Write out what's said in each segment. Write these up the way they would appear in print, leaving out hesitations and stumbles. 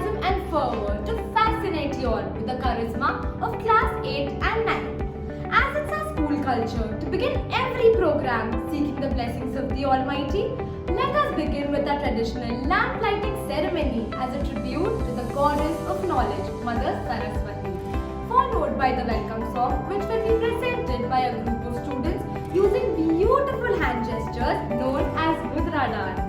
enthusiasm and fervor to fascinate you all with the charisma of class 8 and 9. As it's our school culture to begin every program seeking the blessings of the Almighty, let us begin with our traditional lamp lighting ceremony as a tribute to the goddess of knowledge, Mother Saraswati, followed by the welcome song which will be presented by a group of students using beautiful hand gestures known as Mudra dance.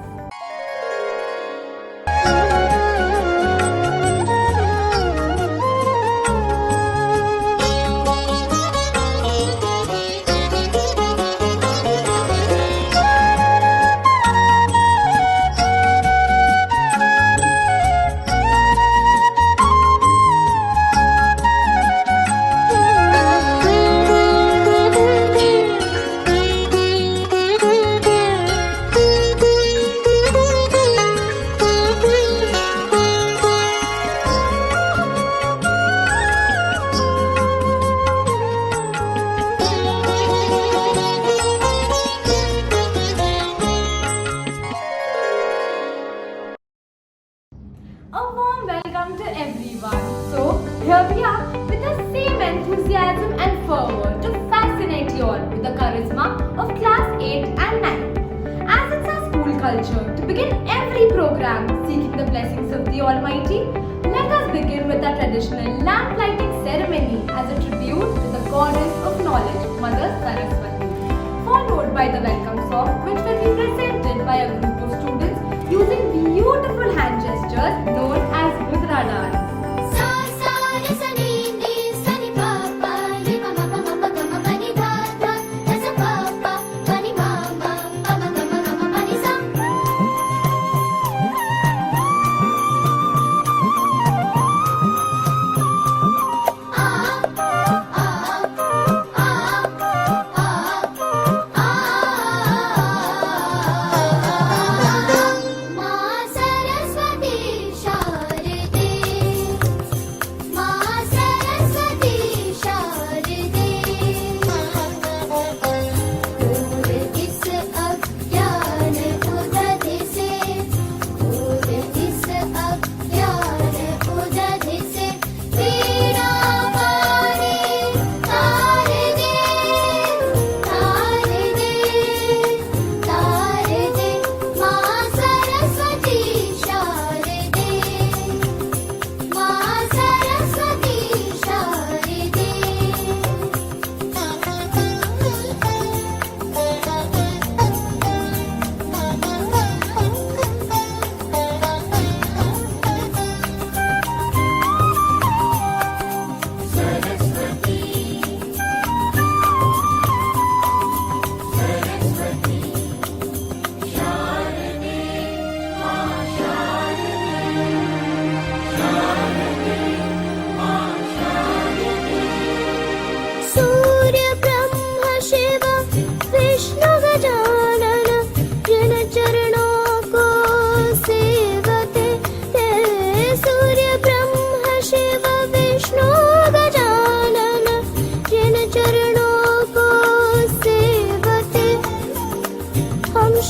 A warm welcome to everyone. So, here we are with the same enthusiasm and fervor to fascinate you all with the charisma of class 8 and 9. As it's our school culture to begin every program seeking the blessings of the Almighty, let us begin with our traditional lamp lighting ceremony as a tribute to the goddess of knowledge, Mother Saraswati, followed by the welcome song which will be presented by a group of students using beautiful hand gestures known as Mudra dance.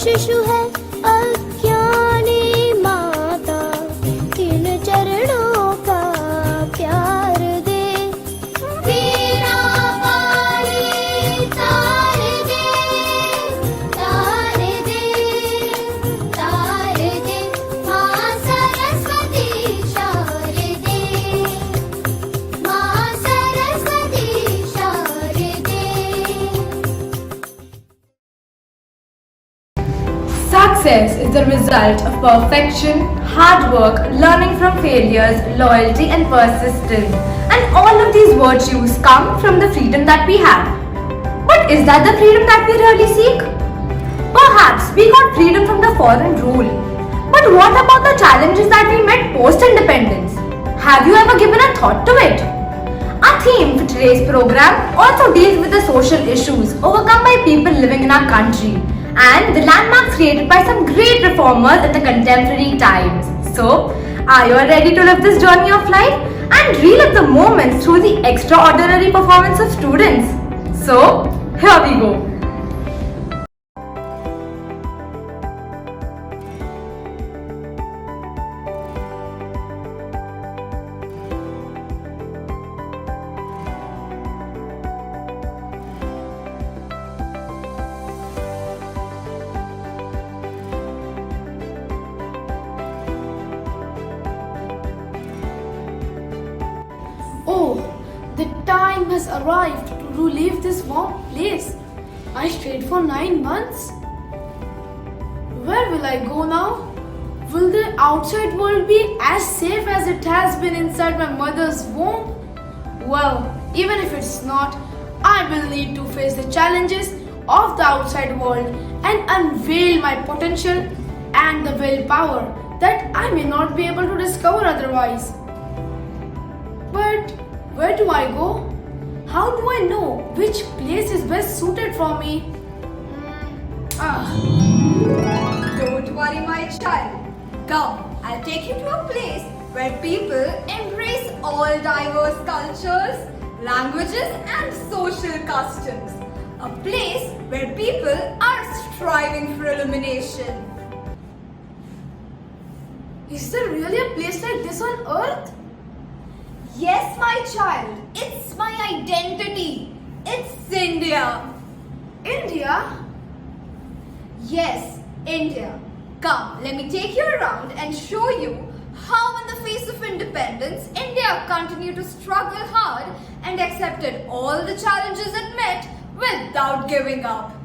शिशु है अज्ञानी माता, इन चरणों का प्यार दे। तेरा पानी तार दे, तार दे, तार दे, माँ सरस्वती शारदे, माँ सरस्वती शारदे। Success is the result of perfection, hard work, learning from failures, loyalty and persistence. And all of these virtues come from the freedom that we have. But is that the freedom that we really seek? Perhaps we got freedom from the foreign rule. But what about the challenges that we met post-independence? Have you ever given a thought to it? Our theme for today's program also deals with the social issues overcome by people living in our country and the landmarks created by some great reformers in the contemporary times. So, are you all ready to live this journey of life and relive the moments through the extraordinary performance of students? So, here we go. time has arrived to leave this warm place. I stayed for 9 months. Where will I go now? Will the outside world be as safe as it has been inside my mother's womb? Well, even if it's not, I will need to face the challenges of the outside world and unveil my potential and the willpower that I may not be able to discover otherwise. But where do I go? How do I know which place is best suited for me? Don't worry, my child. Come, I'll take you to a place where people embrace all diverse cultures, languages, and social customs. A place where people are striving for illumination. Is there really a place like this on earth? Yes, my child, it's my identity. It's India. India? Yes, India. Come, let me take you around and show you how in the face of independence, India continued to struggle hard and accepted all the challenges it met without giving up.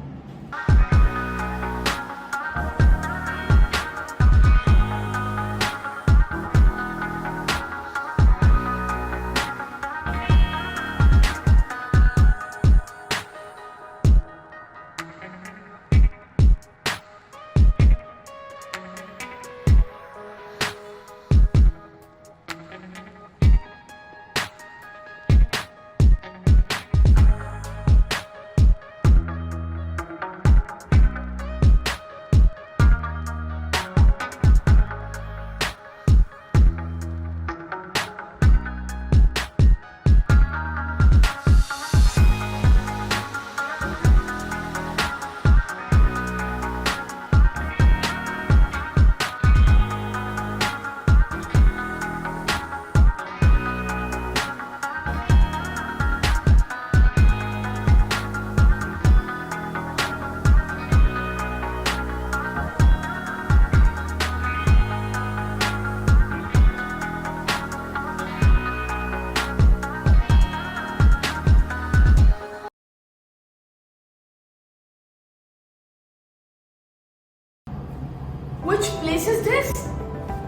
Which place is this?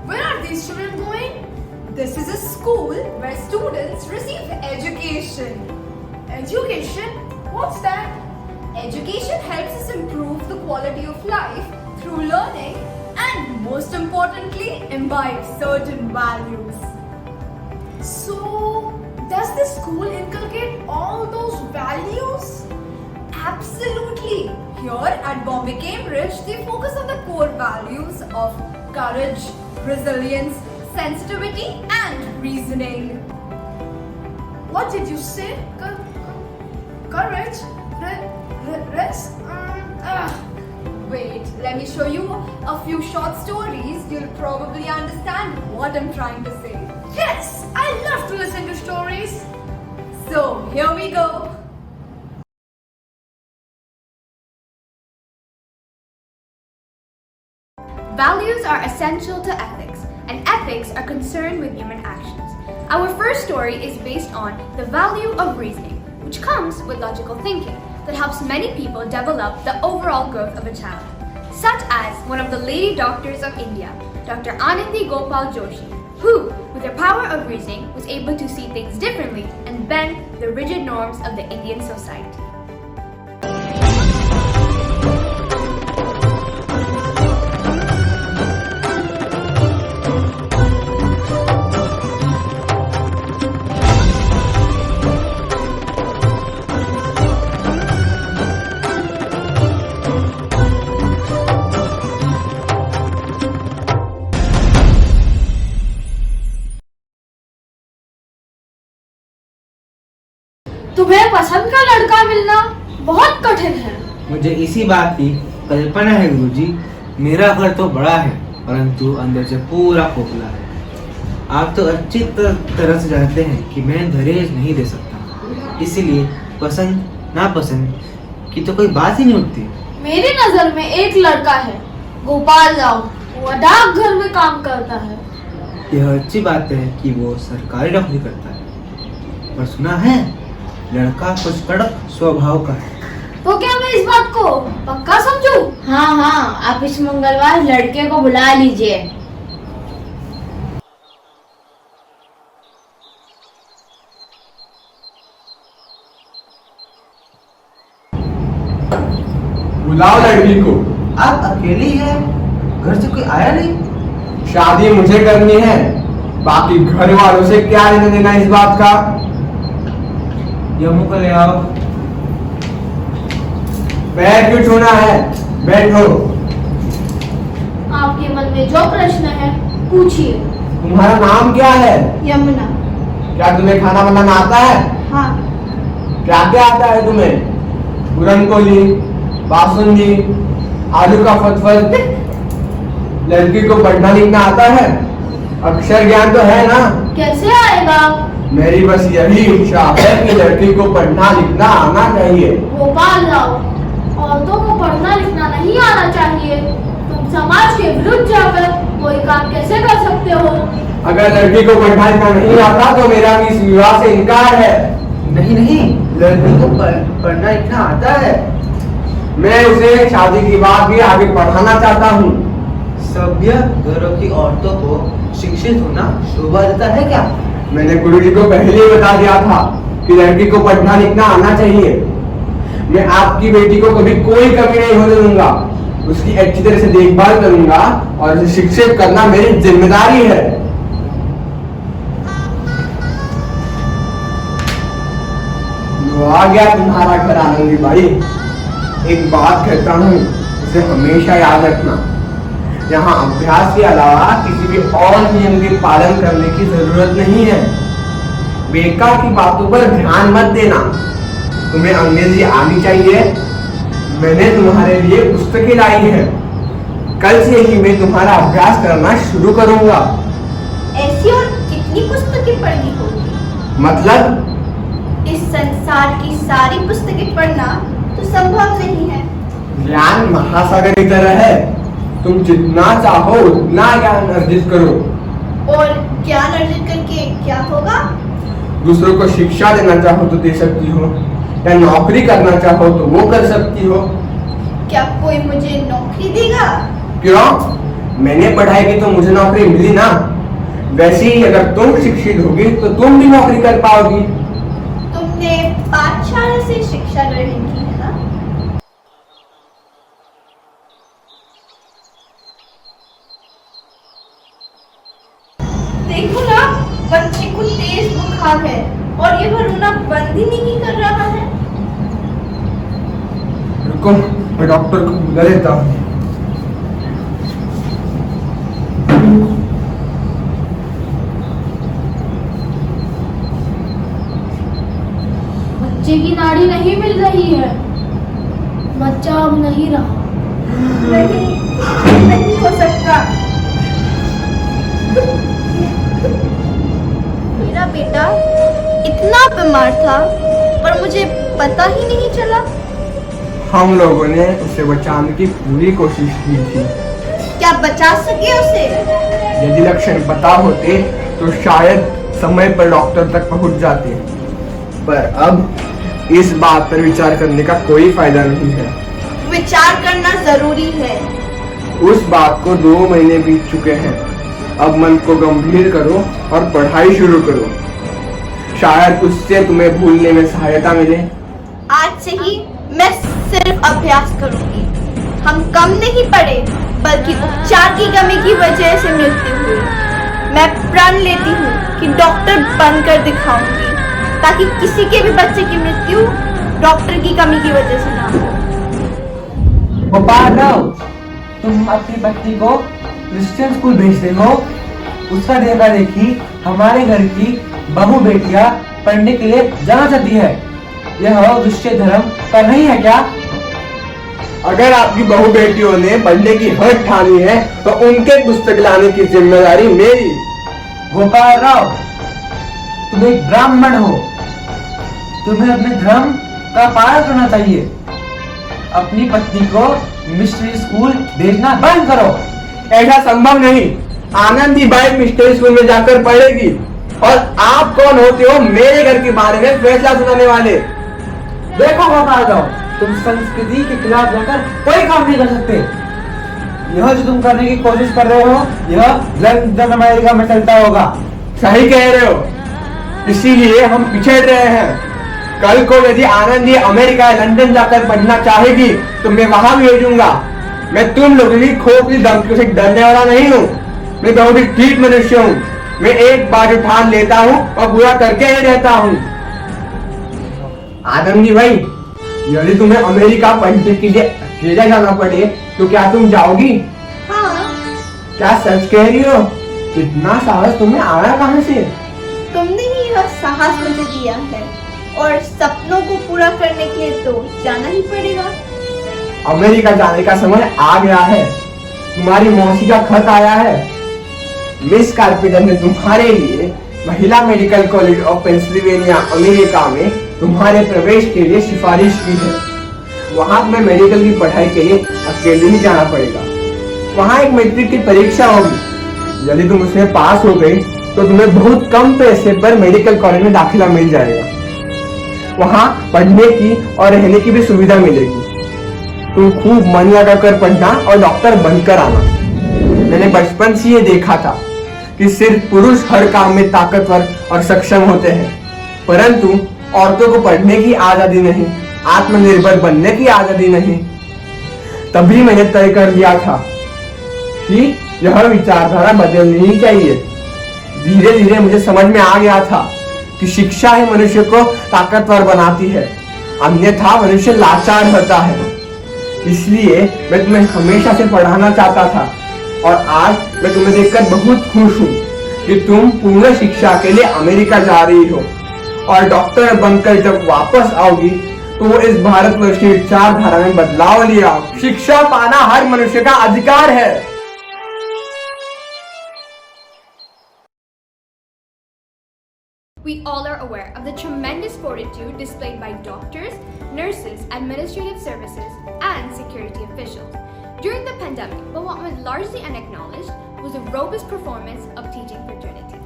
Where are these children going? This is a school where students receive education. Education? What's that? Education helps us improve the quality of life through learning and, most importantly, imbibe certain values. So, does the school inculcate all those values? Absolutely. Here at Bombay Cambridge, they focus on the core values of courage, resilience, sensitivity, and reasoning. What did you say? Courage? Rest? Wait, let me show you a few short stories. You'll probably understand what I'm trying to say. Yes! I love to listen to stories. So, here we go. Values are essential to ethics, and ethics are concerned with human actions. Our first story is based on the value of reasoning, which comes with logical thinking that helps many people develop the overall growth of a child, such as one of the lady doctors of India, Dr. Anandi Gopal Joshi, who, with her power of reasoning, was able to see things differently and bend the rigid norms of the Indian society. तुम्हें पसंद का लड़का मिलना बहुत कठिन है। मुझे इसी बात की कल्पना है गुरुजी। मेरा घर तो बड़ा है परंतु अंदर से पूरा खोखला है। आप तो अच्छी तरह से जानते हैं कि मैं दहेज नहीं दे सकता, इसीलिए पसंद नापसंद की तो कोई बात ही नहीं उठती। मेरी नजर में एक लड़का है, गोपाल राव। वो डाकघर में काम करता है। यह अच्छी बात है कि वो सरकारी नौकरी करता है, पर सुना है लड़का कुछ कड़क स्वभाव का है। तो क्या मैं इस बात को पक्का समझूं? हाँ हाँ, आप इस मंगलवार लड़के को बुला लीजिए। बुलाओ लड़की को। आप अकेली हैं? घर से कोई आया नहीं? शादी मुझे करनी है, बाकी घर वालों से क्या लेना देना इस बात का। यमु को ले आओ। पैर क्यों छूना है? बैठो। आपके मन में जो प्रश्न है पूछिए। तुम्हारा नाम क्या है? यमुना। क्या तुम्हें खाना बनाना आता है? हाँ। क्या क्या आता है तुम्हें? पूरनपोली, बासुंदी, आलू का फतफत। लड़की को पढ़ना लिखना आता है? अक्षर ज्ञान तो है ना? कैसे आएगा? मेरी बस यही इच्छा है कि लड़की को पढ़ना लिखना आना चाहिए। गोपाल राव, औरतों को पढ़ना लिखना नहीं आना चाहिए। तुम समाज के विरुद्ध जाकर कोई काम कैसे कर सकते हो? अगर लड़की को पढ़ना लिखना नहीं आता तो मेरा भी इस विवाह से इनकार है। नहीं नहीं, लड़की को पढ़ना लिखना आता है। मैं उसे शादी के बाद भी आगे पढ़ाना चाहता हूँ। सभ्य घरों की औरतों को शिक्षित होना शोभा देता है क्या? मैंने गुरुजी को पहले ही बता दिया था कि लड़की को पढ़ना लिखना आना चाहिए। मैं आपकी बेटी को कभी कोई कमी नहीं होने दूंगा। उसकी अच्छी तरह से देखभाल करूंगा और उसे शिक्षित करना मेरी जिम्मेदारी है। वो आ गया तुम्हारा घर आनंदी भाई। एक बात कहता हूँ, उसे हमेशा याद रखना। यहाँ अभ्यास के अलावा किसी भी और नियम के पालन करने की जरूरत नहीं है। बेकार की बातों पर ध्यान मत देना। तुम्हें अंग्रेजी आनी चाहिए। मैंने तुम्हारे लिए पुस्तकें लाई हैं। कल से ही मैं तुम्हारा अभ्यास करना शुरू करूंगा। ऐसी और कितनी पुस्तकें पढ़नी होगी? मतलब इस संसार की सारी पुस्तकें पढ़ना तो संभव नहीं है। ज्ञान महासागर की तरह है। तुम जितना चाहो उतना ज्ञान अर्जित करो। और ज्ञान अर्जित करके क्या होगा? दूसरों को शिक्षा देना चाहो तो दे सकती हो, या नौकरी करना चाहो तो वो कर सकती हो। क्या कोई मुझे नौकरी देगा? क्यों? मैंने पढ़ाई की तो मुझे नौकरी मिली ना। वैसे ही अगर तुम शिक्षित होगी तो तुम भी नौकरी कर पाओगी। तुमने पाठशाला से शिक्षा ग्रहण की है ना? देखो ना, बच्चे को तेज बुखार है और ये रोना बंद ही नहीं कर रहा है। रुको, मैं डॉक्टर को बुला लेता हूँ। बच्चे की नाड़ी नहीं मिल रही है। बच्चा अब नहीं रहा। नहीं हो सकता। मेरा बेटा इतना बीमार था पर मुझे पता ही नहीं चला। हम लोगों ने उसे बचाने की पूरी कोशिश की थी। क्या बचा सके उसे? यदि लक्षण पता होते तो शायद समय पर डॉक्टर तक पहुंच जाते, पर अब इस बात पर विचार करने का कोई फायदा नहीं है। विचार करना जरूरी है। उस बात को 2 महीने बीत चुके हैं। अब मन को गंभीर करो और पढ़ाई शुरू करो। शायद उससे तुम्हें भूलने में सहायता मिले। आज से ही मैं सिर्फ अभ्यास करूंगी। हम कम नहीं पढ़े बल्कि उपचार की कमी की वजह से मृत्यु हुई। मैं प्रण लेती हूँ कि डॉक्टर बनकर दिखाऊंगी ताकि किसी के भी बच्चे की मृत्यु डॉक्टर की कमी की वजह से ना हो। गोपाल राव, तुम अपनी बच्ची को क्रिश्चियन स्कूल भेजते हो। उसका देखा देखी हमारे घर की बहू बेटियां पढ़ने के लिए जाना चाहती है। यह दुष्ट धर्म का नहीं है क्या? अगर आपकी बहू बेटियों ने पढ़ने की हट ठानी है तो उनके पुस्तक लाने की जिम्मेदारी मेरी। गोपाल राव, तुम एक ब्राह्मण हो। तुम्हें अपने धर्म का पालन करना चाहिए। अपनी पत्नी को मिशनरी स्कूल भेजना बंद करो। ऐसा संभव नहीं। आनंदी बाई मिस्टर स्कूल में जाकर पढ़ेगी। और आप कौन होते हो मेरे घर के बारे में फैसला सुनाने वाले? देखो वफादार, तुम संस्कृति के खिलाफ जाकर कोई काम नहीं कर सकते। यह जो तुम करने की कोशिश कर रहे हो, यह लंदन अमेरिका में चलता होगा। सही कह रहे हो, इसीलिए हम पिछड़ रहे हैं। कल को यदि आनंदी अमेरिका या लंदन जाकर पढ़ना चाहेगी तो मैं वहां भी भेजूंगा। मैं तुम लोगों की खोखली धमकियों से डरने वाला नहीं हूँ। मैं बहुत ही ठीक मनुष्य हूँ। मैं एक बार ठान लेता हूँ और पूरा करके ही रहता हूँ। आनंदी भाई, यदि तुम्हें अमेरिका पढ़ने के लिए अकेला जाना पड़े तो क्या तुम जाओगी? हाँ, क्या सच कह रही हो? इतना साहस तुम्हें आया कहाँ से? तुमने ही यह साहस मुझे दिया है और सपनों को पूरा करने के लिए तो जाना ही पड़ेगा। अमेरिका जाने का समय आ गया है। तुम्हारी मौसी का खत आया है। मिस कार्पेंटर ने तुम्हारे लिए महिला medical college of Pennsylvania America में तुम्हारे प्रवेश के लिए सिफारिश की है। वहां तुम्हें मेडिकल की पढ़ाई के लिए अकेले ही जाना पड़ेगा। वहां एक मैट्रिक की परीक्षा होगी। यदि तुम उसमें पास हो गई तो तुम्हें बहुत कम पैसे पर मेडिकल कॉलेज में दाखिला मिल जाएगा। वहां पढ़ने की और रहने की भी सुविधा मिलेगी। तुम खूब मन लगाकर पढ़ना और डॉक्टर बनकर आना। मैंने बचपन से ये देखा था कि सिर्फ पुरुष हर काम में ताकतवर और सक्षम होते हैं, परंतु औरतों को पढ़ने की आजादी नहीं, आत्मनिर्भर बनने की आजादी नहीं। तभी मैंने तय कर लिया था कि यह विचारधारा बदलनी ही चाहिए। धीरे धीरे मुझे समझ में आ गया था कि शिक्षा ही मनुष्य को ताकतवर बनाती है, अन्यथा मनुष्य लाचार होता है। इसलिए मैं तुम्हें हमेशा से पढ़ाना चाहता था और आज मैं तुम्हें देखकर बहुत खुश हूँ कि तुम पूर्ण शिक्षा के लिए अमेरिका जा रही हो और डॉक्टर बनकर जब वापस आओगी तो इस भारतवर्ष की विचारधारा में बदलाव ले आओ। शिक्षा पाना हर मनुष्य का अधिकार है। We all are aware of the tremendous fortitude displayed by doctors, nurses, administrative services, and security officials during the pandemic, but what was largely unacknowledged was the robust performance of teaching fraternity.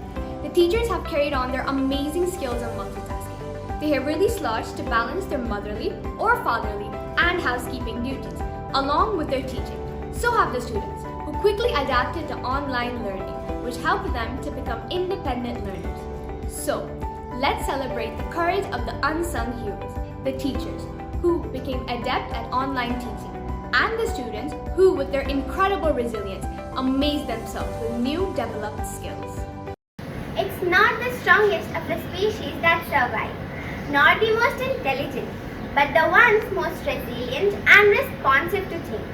The teachers have carried on their amazing skills of multitasking. They have really slouched to balance their motherly or fatherly and housekeeping duties along with their teaching. So have the students, who quickly adapted to online learning, which helped them to become independent learners. So, let's celebrate the courage of the unsung heroes, the teachers, who became adept at online teaching, and the students who, with their incredible resilience, amazed themselves with new developed skills. It's not the strongest of the species that survive, nor the most intelligent, but the ones most resilient and responsive to change.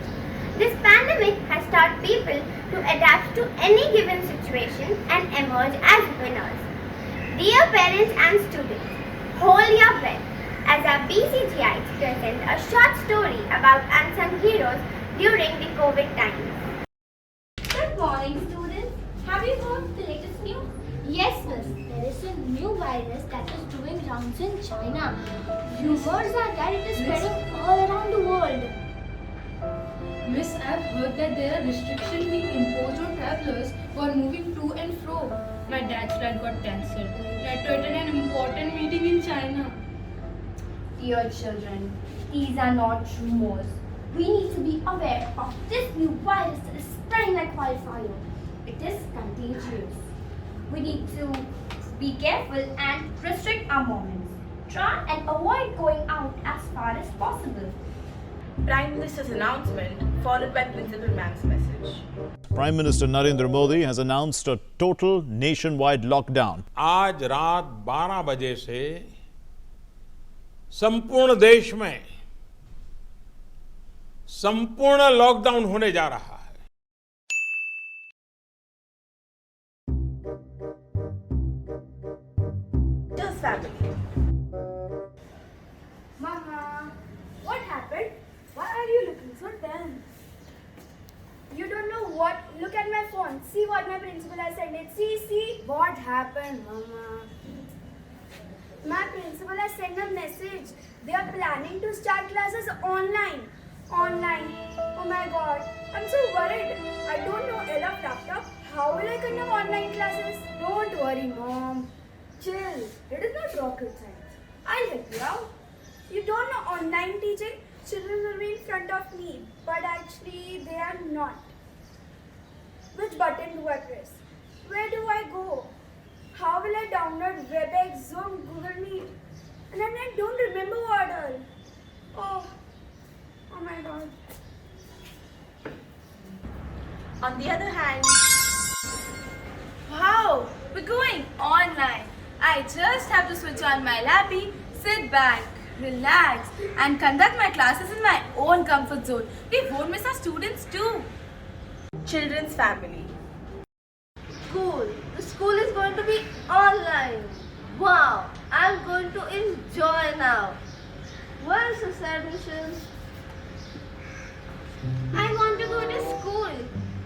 This pandemic has taught people to adapt to any given situation and emerge as winners. Dear parents and students, hold your breath as our BCGIs present a short story about unsung heroes during the COVID times. Good morning, students. Have you heard the latest news? Yes, miss. There is a new virus that is doing rounds in China. Rumors are that it is spreading all around the world. Miss, I've heard that there are restrictions being imposed on travelers who are moving to and fro. My dad's flight got cancelled. He had to attend an important meeting in China. Dear children, these are not rumors. We need to be aware of this new virus that is spreading like wildfire. It is contagious. We need to be careful and restrict our movements. Try and avoid going out as far as possible. Prime Minister's announcement followed by Principal Ma'am's message. Prime Minister Narendra Modi has announced a total nationwide lockdown. आज रात 12 बजे से संपूर्ण देश में संपूर्ण lockdown होने जा रहा है। Just family. Mama, what happened? Why are you looking so tense? You don't know what? Look at my phone. See what my principal has sent it. See. What happened, Mama? My principal has sent a message. They are planning to start classes online. Oh my god. I'm so worried. I don't know enough laptop. How will I conduct online classes? Don't worry, Mom. Chill. It is not rocket science. I'll help you out. You don't know online teaching? Children will be in front of me, but actually they are not. Which button do I press? Where do I go? How will I download WebEx, Zoom, Google Meet? And then I don't remember what all. Oh my god. On the other hand, Wow, we're going online. I just have to switch on my lappy, sit back, relax, and conduct my classes in my own comfort zone. We won't miss our students too. children's family. School. The school is going to be online. Wow, I'm going to enjoy now. Where's this admission? I want to go to school.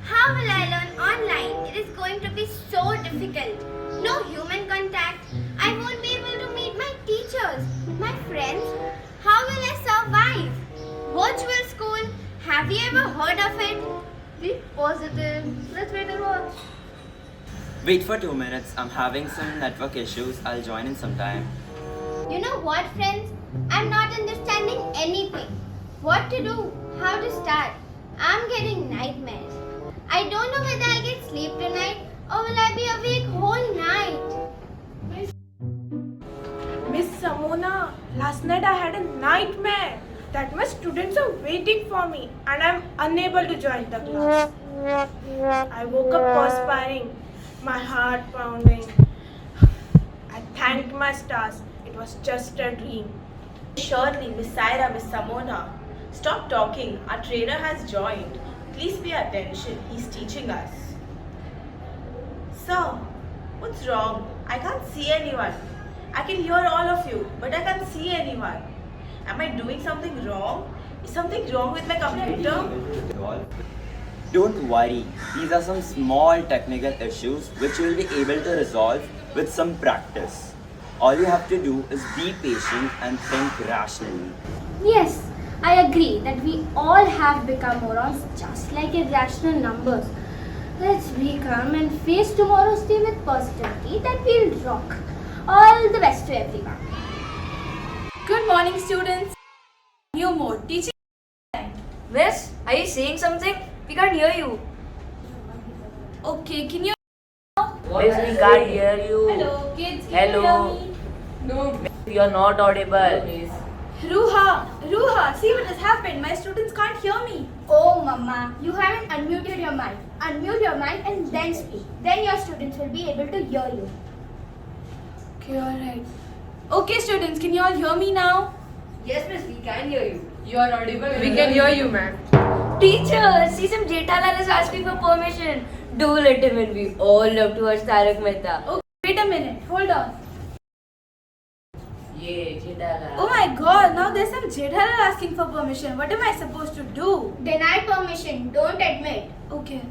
How will I learn online? It is going to be so difficult. No human contact. I won't be able to meet my teachers, my friends. How will I survive? Virtual school. Have you ever heard of it? Be positive. Let's wait and watch. Wait for 2 minutes. I'm having some network issues. I'll join in some time. You know what, friends? I'm not understanding anything. What to do? How to start? I'm getting nightmares. I don't know whether I'll get sleep tonight or will I be awake whole night. Miss Samona, last night I had a nightmare that my students are waiting for me and I'm unable to join the class. I woke up perspiring, my heart pounding. I thanked my stars. It was just a dream. Surely, Miss Saira, Miss Samona. Stop talking. Our trainer has joined. Please pay attention. He's teaching us. Sir, what's wrong? I can't see anyone. I can hear all of you, but I can't see anyone. Am I doing something wrong? Is something wrong with my computer? Don't worry. These are some small technical issues which you will be able to resolve with some practice. All you have to do is be patient and think rationally. Yes, I agree that we all have become morons just like irrational numbers. Let's be calm and face tomorrow's day with positivity that we'll rock. All the best to everyone. Good morning, students. New mode. Teaching. Miss, are you saying something? We can't hear you. Okay, can you? Miss, we can't hear you. Hello, kids. Can Hello. you hear me? No. You're not audible. Ruha, see what has happened. My students can't hear me. Oh, Mama, you haven't unmuted your mic. Unmute your mic and then speak. Then your students will be able to hear you. Okay, alright. Okay, students, can you all hear me now? Yes, miss, we can hear you. You are audible. We can hear you, ma'am. Teacher, see some Jethalal is asking for permission. Do let him in. We all love to watch Tarak Mehta. Okay, wait a minute. Hold on. Yeah, Jethalal. Oh my god, now there's some Jethalal asking for permission. What am I supposed to do? Deny permission. Don't admit. Okay.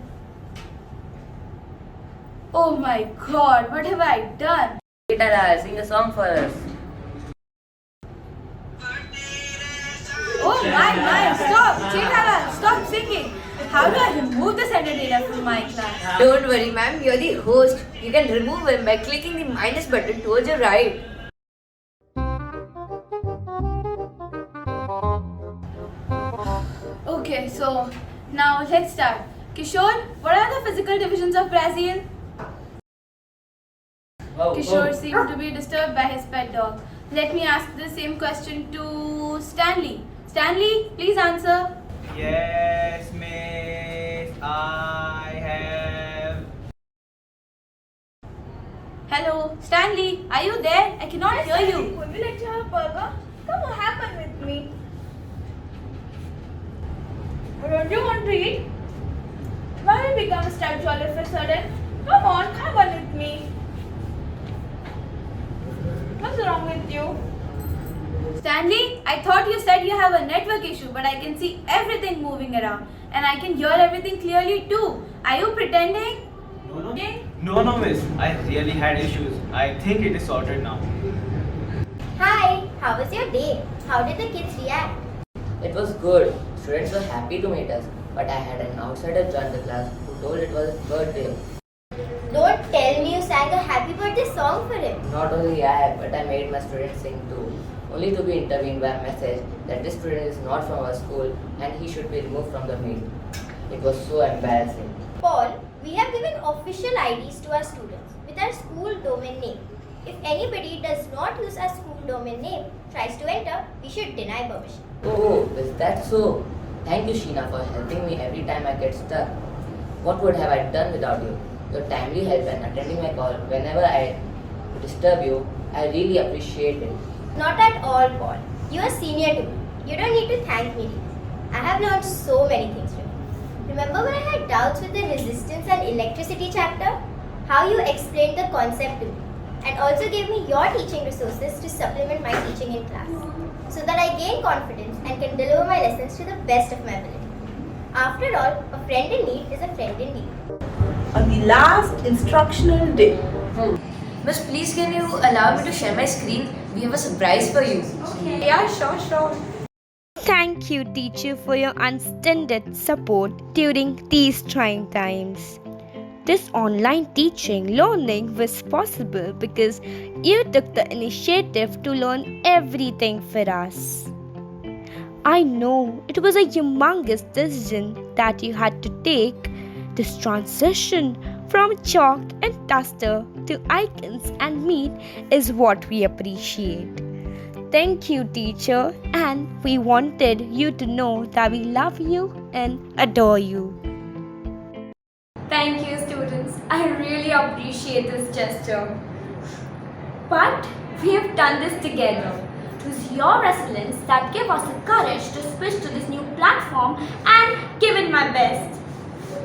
Oh my god, what have I done? Jethalal, sing a song for us. Oh my, stop! Jethalal, stop singing. How do I remove the sender data from my class? Don't worry, ma'am. You're the host. You can remove him by clicking the minus button towards your right. Okay, so now let's start. Kishore, what are the physical divisions of Brazil? Kishore seemed to be disturbed by his pet dog. Let me ask the same question to Stanley. Stanley, please answer. Yes, miss. I have. Hello, Stanley, are you there? I cannot hear you. Would you like to have a burger? Come on, happen with me. Don't you want to eat? Why did you become a statue all of a sudden? Come on with me. What's wrong with you? Stanley, I thought you said you have a network issue, but I can see everything moving around and I can hear everything clearly too. Are you pretending? No, miss. I really had issues. I think it is sorted now. Hi, how was your day? How did the kids react? It was good. Students were happy to meet us, but I had an outsider join the class who told it was his birthday. Don't tell me you sang a happy birthday song for him. Not only I, but I made my students sing too. Only to be intervened by a message that this student is not from our school and he should be removed from the meet. It was so embarrassing. Paul, we have given official IDs to our students with our school domain name. If anybody does not use our school domain name, tries to enter, we should deny permission. Oh, is that so? Thank you, Sheena, for helping me every time I get stuck. What would have I done without you? Your timely help and attending my call whenever I disturb you, I really appreciate it. Not at all, Paul. You are senior to me. You don't need to thank me. I have learned so many things from you. Remember when I had doubts with the resistance and electricity chapter? How you explained the concept to me and also gave me your teaching resources to supplement my teaching in class so that I gain confidence and can deliver my lessons to the best of my ability. After all, a friend in need is a friend indeed. On the last instructional day. Miss, please can you allow me to share my screen? We have a surprise for you. Okay. Yeah, sure. Thank you, teacher, for your unstinted support during these trying times. This online teaching learning was possible because you took the initiative to learn everything for us. I know it was a humongous decision that you had to take. This transition from chalk and duster to icons and meat is what we appreciate. Thank you, teacher, and we wanted you to know that we love you and adore you. Thank you, students. I really appreciate this gesture. But we have done this together. It was your resilience that gave us the courage to switch to this new platform and give it my best.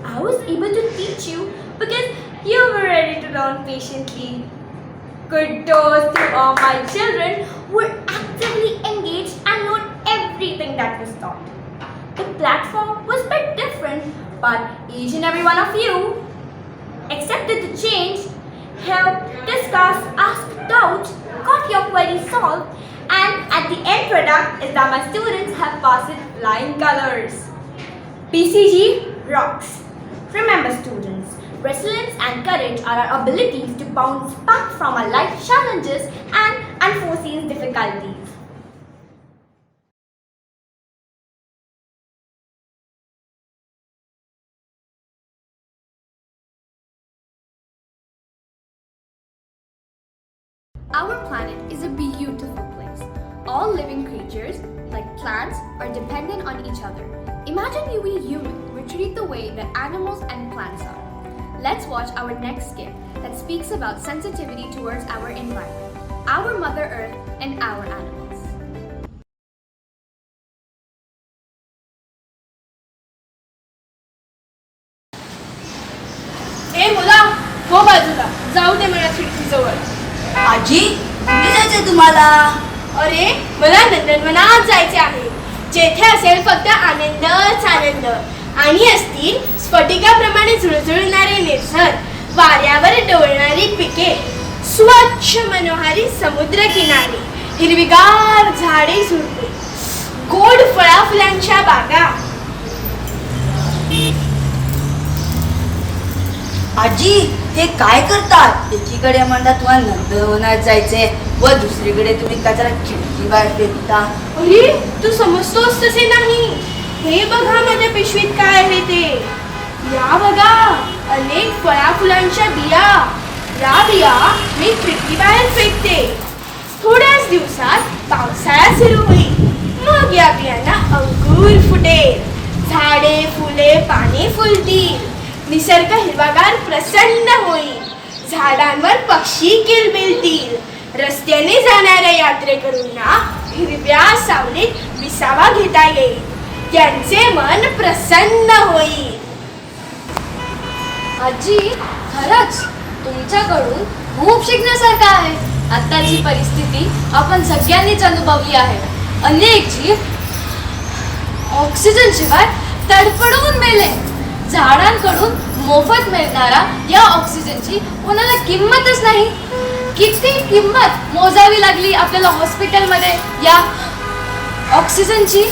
I was able to teach you because you were ready to learn patiently. Kudos to all my children who were actively engaged and learned everything that was taught. The platform was a bit different, but each and every one of you accepted the change, helped, discussed, asked doubts, got your queries solved, and at the end product is that my students have passed with flying colors. PCG rocks. Remember, students, resilience and courage are our abilities to bounce back from our life challenges and unforeseen difficulties. Our planet is a beautiful place. All living creatures, like plants, are dependent on each other. Imagine you we humans were treated the way that animals and plants are. Let's watch our next skit that speaks about sensitivity towards our environment, our Mother Earth, and our animals. ए मुला, हो बाजूला, जाऊ दे मला खिडकीजवळ. आजी, कुठे जायचंय तुम्हाला? अरे मला नंदनवनात जायचे आहे, जेथे असेल फक्त आनंदच आनंद आणि असतील स्फटिकाप्रमाणे झुळझुळणारे निर्झर, वाऱ्यावर डोलणारी पिके, स्वच्छ मनोहारी समुद्र किनारे, हिरवीगार झाडे झुडपे, गोड फळाफुलांच्या बागा. आजी, ते काय करतात? एकीकडे म्हणतात तुम्हाला नंदनवनात जायचंय व दुसरीकडे तुम्ही कचरा खिडकी बाहेर फेकता. अरे तू समजतोस तसे नाही. हे बघा माझ्या पिशवीत काय आहे ते. या बघा, अनेक फळाफुलांच्या बिया. या बिया मी खिडकी बाहेर फेकते. थोड्याच दिवसात पावसाळा सुरू होईल. मग या बियांना अंकुर फुटेल, झाडे फुले पाने फुलतील, निसर्ग हिरवागार प्रसन्न होईल, झाडांवर पक्षी किलबिलतील, रस्त्याने जाणाऱ्या यात्रेकरूंना हिरव्या सावलीत विसावा घेता येईल, त्यांचे मन प्रसन्न होईल. आजी, खरंच तुमच्याकडून खूप शिकण्यासारखं आहे. आत्ताची परिस्थिती आपण सगळ्यांनीच अनुभवली आहे. अनेक जीव ऑक्सिजन शिवाय तडफडून मेले. झाडांकडून मोफत मिळणारा या ऑक्सिजनची कोणाला किंमतच नाही. किती किंमत मोजावी लागली आपल्याला हॉस्पिटलमध्ये या ऑक्सिजनची.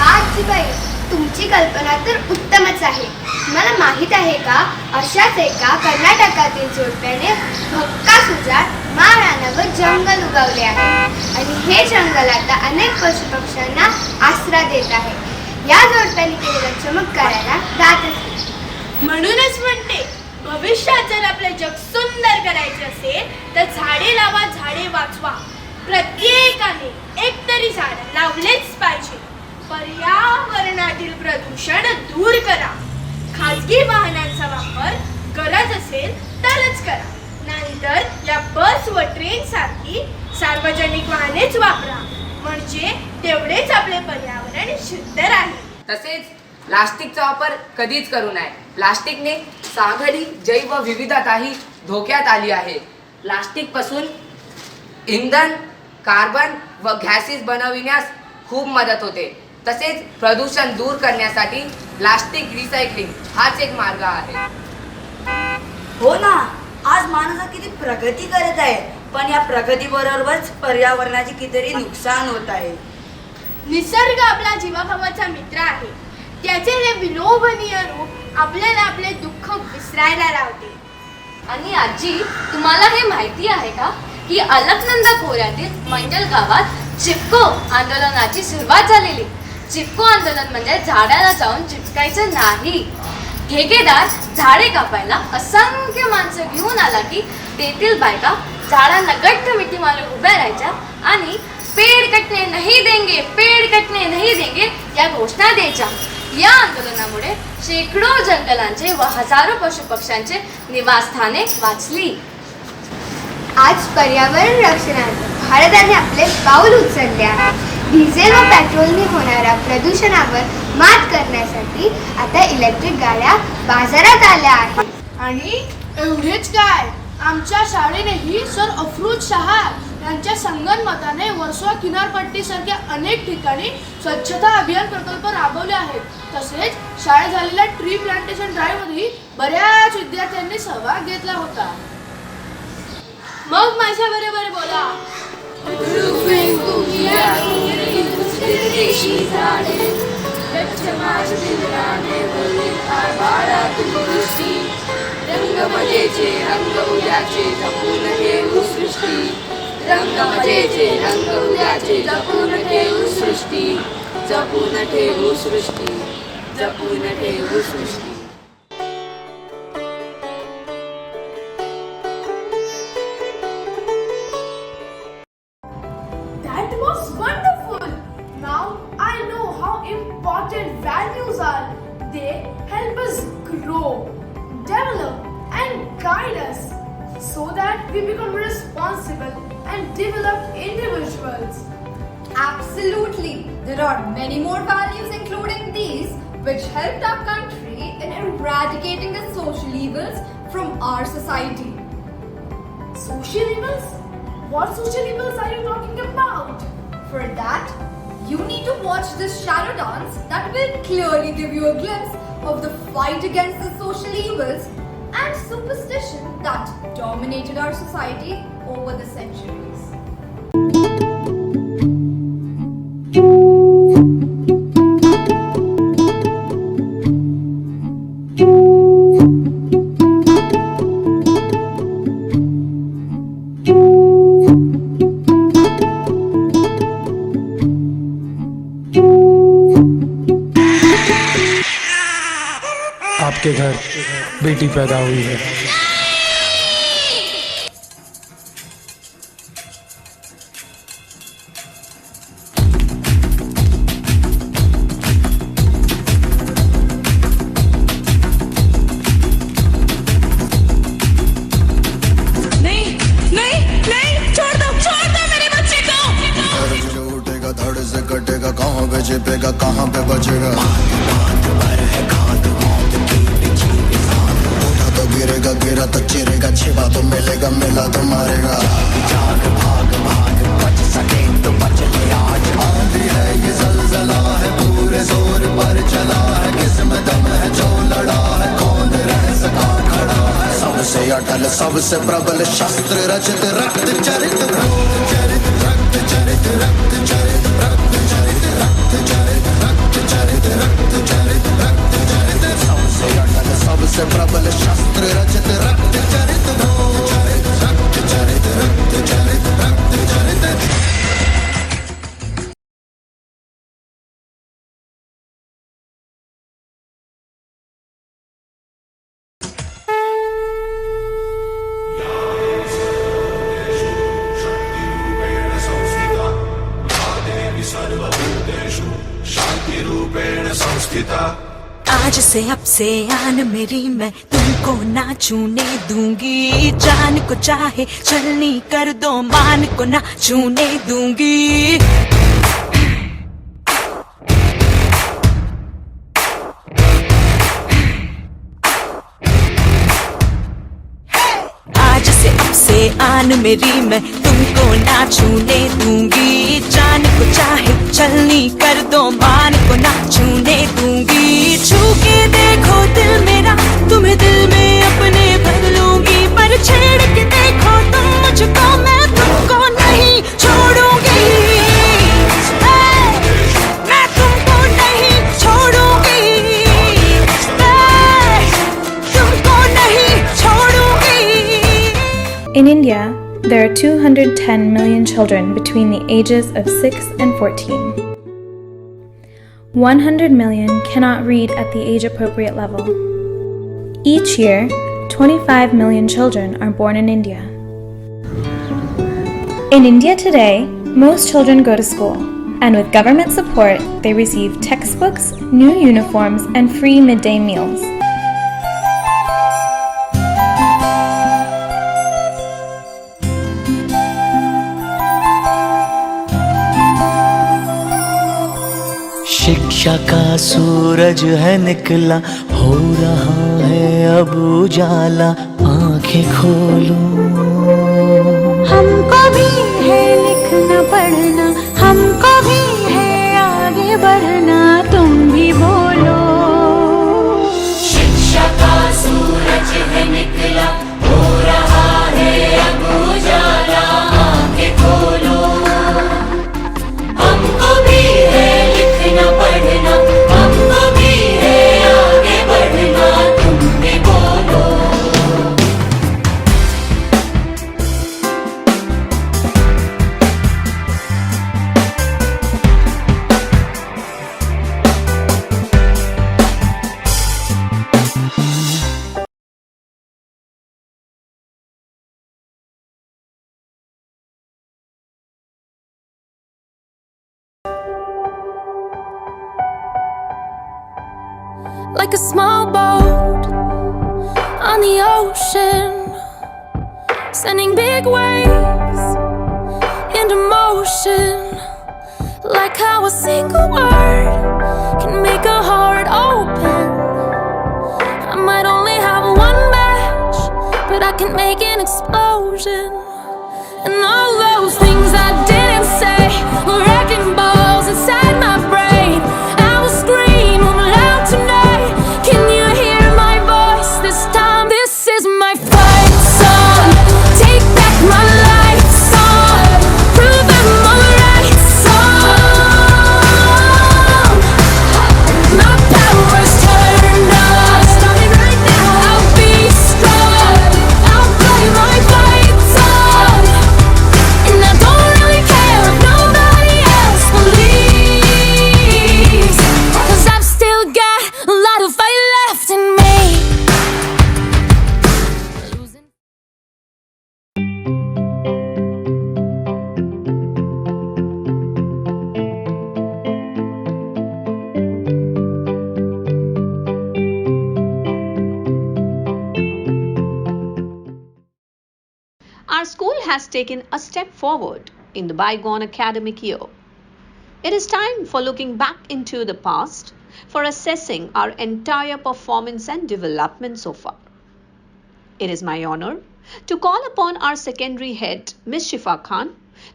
आजीबाई, तुमची कल्पना तर उत्तमच आहे. तुम्हाला माहीत आहे का, अशाच एका कर्नाटकातील जोडप्याने भक्कास उजाड महाराणावर जंगल उगवले आहे आणि हे जंगल आता अनेक पशुपक्ष्यांना आसरा देत आहे. या जोडप्याने केलेल्या चमत्काराला दातच नाही. म्हणूनच म्हणते, भविष्यात जर आपले जग सुंदर करायचे असेल तर झाडे लावा, झाडे वाचवा. प्रत्येकाने एक तरी झाड लावलेच पाहिजे. पर्यावरणातील प्रदूषण दूर करा. खाजगी वाहनांचा वापर गरज असेल तरच करा, नाहीतर या बस व ट्रेन सारखी सार्वजनिक वाहनेच वापरा. म्हणजे तेवढेच आपले पर्यावरण शुद्ध राहील. तसेच प्लास्टिकचा वापर कधीच करू नये. प्लास्टिकने सागरी जैवविविधताही धोक्यात आली आहे. प्लास्टिक पासून इंधन, कार्बन व गॅसेस बनविण्यास खूप मदत होते. तसेच प्रदूषण दूर करण्यासाठी प्लास्टिक रिसायकलिंग हाच एक मार्ग आहे. हो ना, आज माणूस किती प्रगती करत आहे, पण या प्रगतीबरोबरच पर्यावरणाचे कितीतरी नुकसान होत आहे. निसर्ग आपला जीवाभावाचा मित्र आहे. त्याचे हे विलोभनीय रूप आपल्याला आपले दुःख विसरायला लावते. आणि आजी, तुम्हाला हे माहिती आहे का की अलकनंदा खोऱ्यातील मंडल गावात चिपको आंदोलनाची सुरुवात झालेली. चिपको आंदोलन म्हणजे झाडाला जाऊन चिपकायचं नाही. ठेकेदार झाडे कापायला असंख्य माणसं घेऊन आला की तेथील बायका झाडांना गट्ट मिठी मारून उभ्या राहायच्या आणि पेड़ कटने नहीं देंगे, पेड़ कटने नहीं देंगे या घोषणा द्यायच्या. या आंदोलनामुळे शेकडो जंगलांचे व हजारो पशुपक्ष्यांचे निवासस्थाने वाचली. आज पर्यावरण रक्षणात भारताने आपले पाऊल उचलले आहे. डिझेल व पेट्रोलने होणाऱ्या प्रदूषणावर मात करण्यासाठी आता इलेक्ट्रिक गाड्या बाजारात आल्या आहेत. आणि एवढेच काय, आमच्या शाळेनेही सर अफरोज शाह यांच्या संगनमताने वर्सोवा किनारपट्टीसारख्या अनेक ठिकाणी स्वच्छता अभियान प्रकल्प राबवले आहेत. तसेच शाळेत झालेल्या ट्री प्लांटेशन ड्राईव्हमध्ये बऱ्याच विद्यार्थ्यांनी सहभाग घेतला होता. मग माझ्या बरोबर बोला. रंग मजेचे रंग उद्याचे जपून ठेवू सृष्टी. रंग मजेचे रंग उद्याचे जपून ठेवू सृष्टी. जपून ठेवू सृष्टी. जपून ठेवू सृष्टी. That was wonderful. Now I know how important values are. They help us grow, develop, and guide us so that we become responsible and developed individuals. Absolutely. There are many more values including these which helped our country in eradicating the social evils from our society. Social evils? What social evils are you talking about? For that, you need to watch this shadow dance that will clearly give you a glimpse of the fight against the social evils and superstition that dominated our society over the centuries. आपके घर बेटी पैदा हुई है. कटेगा कहाँ पे छिपेगा कहाँ पे बचेगा. उठा तो गिरेगा गिरा तो चिरेगा छिपा तो मिलेगा मिला तो मारेगा. जाग भाग भाग बच सके तो बच ले आज. आंधी है ये ज़लज़ला है पूरे जोर पर चला है. किस्म दम है जो लड़ा है कौन रह सका खड़ा है. सबसे अटल सबसे प्रबल शस्त्र रचित रक्त चरित रक्त चरित रक्त चरित रक्त चरित रक्त चरित रक्त चरित रक्त चरित रक्त चरित रक्त चरित सबसे अटल से प्रबल शस्त्र रचित रक्त चरित रक्त चरित रक्त चरित रक्त चरित। आज से अब से आन मेरी मैं तुमको ना छूने दूंगी, जान को चाहे चलनी कर दो मान को ना छूने दूंगी। आज से अब से आन मेरी मैं तुमको ना छूने दूंगी, जान को चाहे चलनी कर दो मान को ना छूने दूंगी। छू के देखो दिल मेरा तुम्हें दिल में अपने भर लूंगी, पर छेड़ के देखो तुम मुझको मैं तुमको नहीं छोड़ूंगी। मैं तुमको नहीं छोड़ूंगी, तुमको नहीं छोड़ूंगी। In India, there are 210 million children between the ages of 6 and 14. 100 million cannot read at the age-appropriate level. Each year, 25 million children are born in India. In India today, most children go to school, and with government support, they receive textbooks, new uniforms, and free midday meals. शिक्षा का सूरज है निकला, हो रहा है अब उजाला, आंखें खोलो। हमको भी है लिखना पढ़ना, हमको भी है आगे बढ़ना, तुम भी बोलो। शिक्षा का सूरज है निकला, हो रहा है अब उजाला, आंखें खोलो। हमको भी है लिखना पढ़ना, हमको भी है आगे बढ़ना, तुम भी बोलो। Like a small boat on the ocean, sending big waves into motion. Like how a single word can make a heart open. I might only have one match, but I can make an explosion. And all those things I didn't say were wrecking balls inside my brain. I will scream loud tonight. Can you hear my voice this time? This is my fight song. Take back my life song. Prove I'm alright song. My power's turned on. Starting right now. I'll be strong. I'll play my fight song. And I don't really care if nobody else believes, 'cause I've still got a lot of fight left in me. Our school has taken a step forward in the bygone academic year. It is time for looking back into the past, for assessing our entire performance and development so far. It is my honor to call upon our secondary head, Ms. Shifa Khan,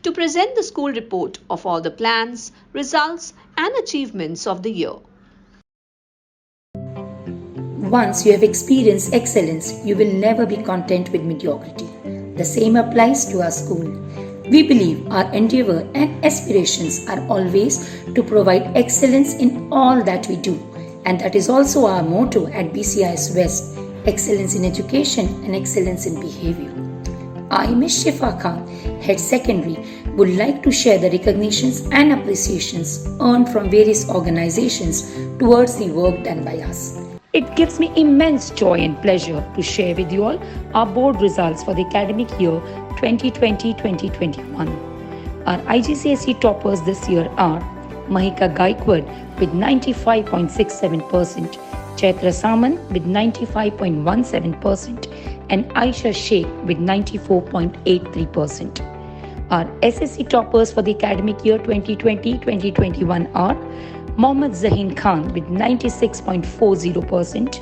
to present the school report of all the plans, results, and achievements of the year. Once you have experienced excellence, you will never be content with mediocrity. The same applies to our school. We believe our endeavor and aspirations are always to provide excellence in all that we do, and that is also our motto at BCIS West. excellence in education, and excellence in behavior. I, Ms. Shifa Khan, Head Secondary, would like to share the recognitions and appreciations earned from various organizations towards the work done by us. It gives me immense joy and pleasure to share with you all our board results for the academic year 2020-2021. Our IGCSE toppers this year are Mahika Gaikwad with 95.67%, Chaitra Saman with 95.17%, and Aisha Sheikh with 94.83%. Our SSC toppers for the academic year 2020-2021 are Mohammad Zaheen Khan with 96.40%,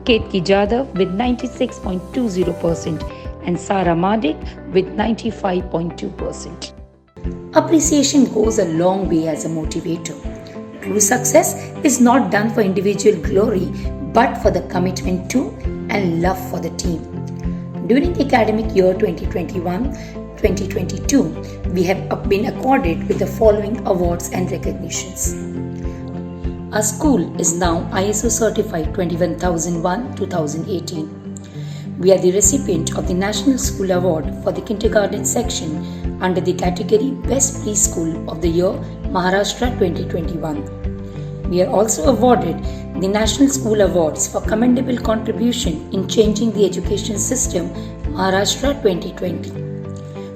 Ketki Jadhav with 96.20%, and Sara Madik with 95.2%. Appreciation goes a long way as a motivator. True success is not done for individual glory, but for the commitment to and love for the team. During the academic year 2021-2022, we have been accorded with the following awards and recognitions. Our school is now ISO certified 21001-2018. We are the recipient of the National School Award for the Kindergarten section under the category Best Preschool of the Year Maharashtra 2021. We are also awarded the National School Awards for Commendable Contribution in Changing the Education System Maharashtra 2020.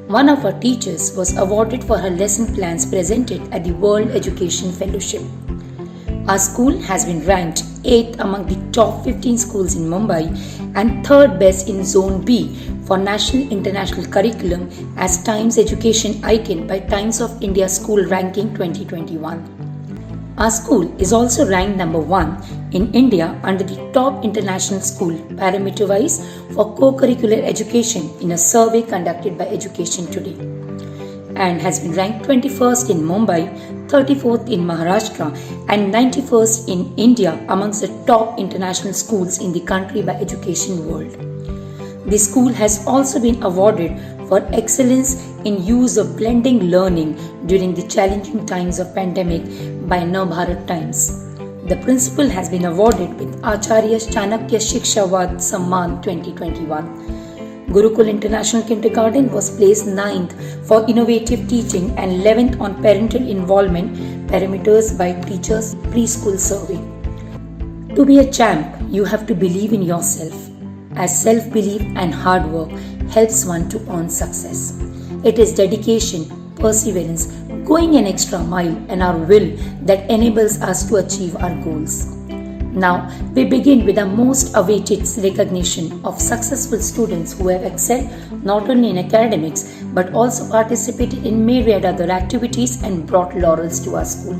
One of our teachers was awarded for her lesson plans presented at the World Education Fellowship. Our school has been ranked 8th among the top 15 schools in Mumbai and 3rd best in Zone B for National International Curriculum as Times Education Icon by Times of India School Ranking 2021. Our school is also ranked number 1 in India under the top international school parameter-wise for co-curricular education in a survey conducted by Education Today, and has been ranked 21st in Mumbai, 34th in Maharashtra, and 91st in India amongst the top international schools in the country by Education World. The school has also been awarded for excellence in use of blending learning during the challenging times of pandemic by Navbharat Times. The principal has been awarded with Acharya Chanakya Shikshavad Samman 2021. Gurukul International Kindergarten was placed 9th for innovative teaching and 11th on parental involvement parameters by Teachers Preschool Survey. To be a champ, you have to believe in yourself, as self-belief and hard work helps one to earn success. It is dedication, perseverance, going an extra mile, and our will that enables us to achieve our goals. Now, we begin with the most awaited recognition of successful students who have excelled not only in academics but also participated in myriad other activities and brought laurels to our school.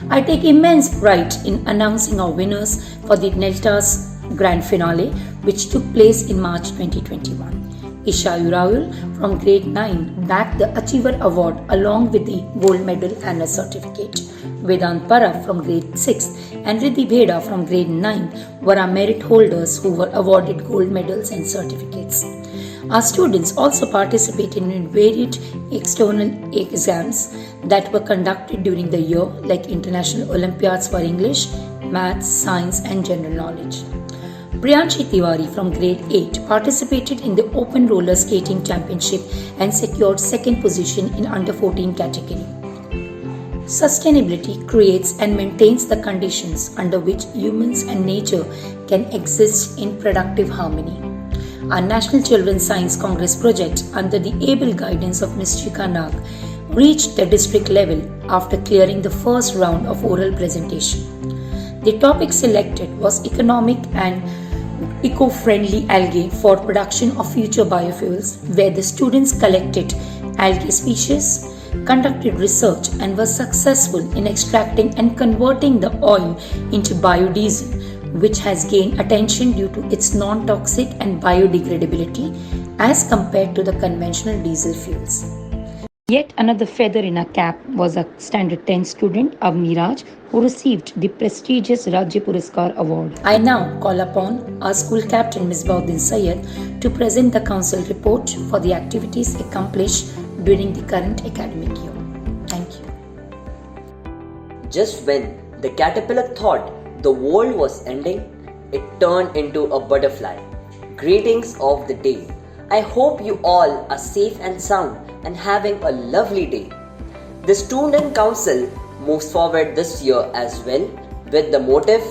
I take immense pride in announcing our winners for the NELTA's Grand Finale, which took place in March 2021. Isha Uraul from grade 9 bagged the Achiever Award along with the gold medal and a certificate. Vedant Parab from grade 6 and Riddhi Bheda from grade 9 were our merit holders who were awarded gold medals and certificates. Our students also participated in varied external exams that were conducted during the year, like International Olympiads for English, Maths, Science and General Knowledge. Priyanshi Tiwari from grade 8 participated in the Open Roller Skating Championship and secured second position in under 14 category. Sustainability creates and maintains the conditions under which humans and nature can exist in productive harmony. Our National Children's Science Congress project, under the able guidance of Ms. Shikha Nag, reached the district level after clearing the first round of oral presentation. The topic selected was economic and eco-friendly algae for production of future biofuels, where the students collected algae species, conducted research and were successful in extracting and converting the oil into biodiesel, which has gained attention due to its non-toxic and biodegradability as compared to the conventional diesel fuels. Yet another feather in our cap was a Standard 10 student, Avni Raj, who received the prestigious Rajya Puraskar Award. I now call upon our school captain, Ms. Bauddin Syed, to present the council report for the activities accomplished during the current academic year. Thank you. Just when the caterpillar thought the world was ending, it turned into a butterfly greetings of the day. I hope you all are safe and sound and having a lovely day. The Student Council moves forward this year as well with the motive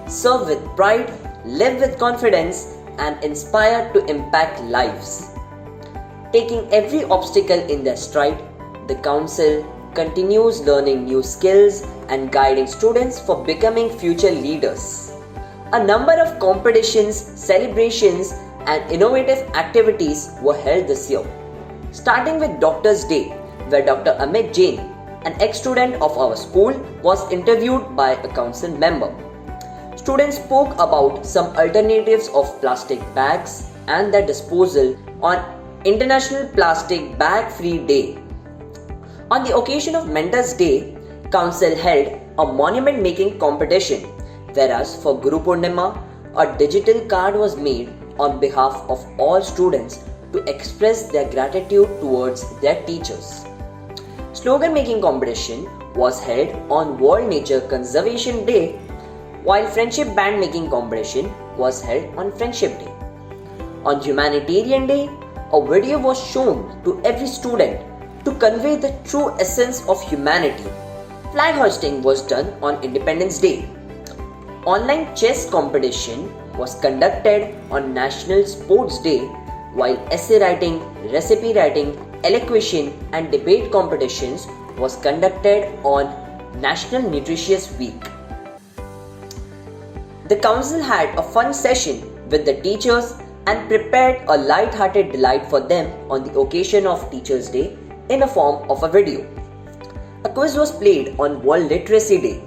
serve with pride, live with confidence, and inspire to impact lives. Taking every obstacle in their stride, the Council continues learning new skills and guiding students for becoming future leaders. A number of competitions, celebrations, and innovative activities were held this year. Starting with Doctor's Day, where Dr. Amit Jain, an ex-student of our school, was interviewed by a council member. Students spoke about some alternatives of plastic bags and their disposal on International Plastic Bag Free Day. On the occasion of Mentor's Day, Council held a monument making competition, whereas for Guru Purnima, a digital card was made on behalf of all students to express their gratitude towards their teachers. Slogan making competition was held on World Nature Conservation Day, while Friendship Band making competition was held on Friendship Day. On Humanitarian Day, a video was shown to every student to convey the true essence of humanity. Flag hoisting was done on Independence Day. Online chess competition was conducted on National Sports Day, while essay writing, recipe writing, elocution and debate competitions was conducted on National Nutritious Week. The council had a fun session with the teachers and prepared a light-hearted delight for them on the occasion of Teachers' Day in the form of a video. A quiz was played on World Literacy Day,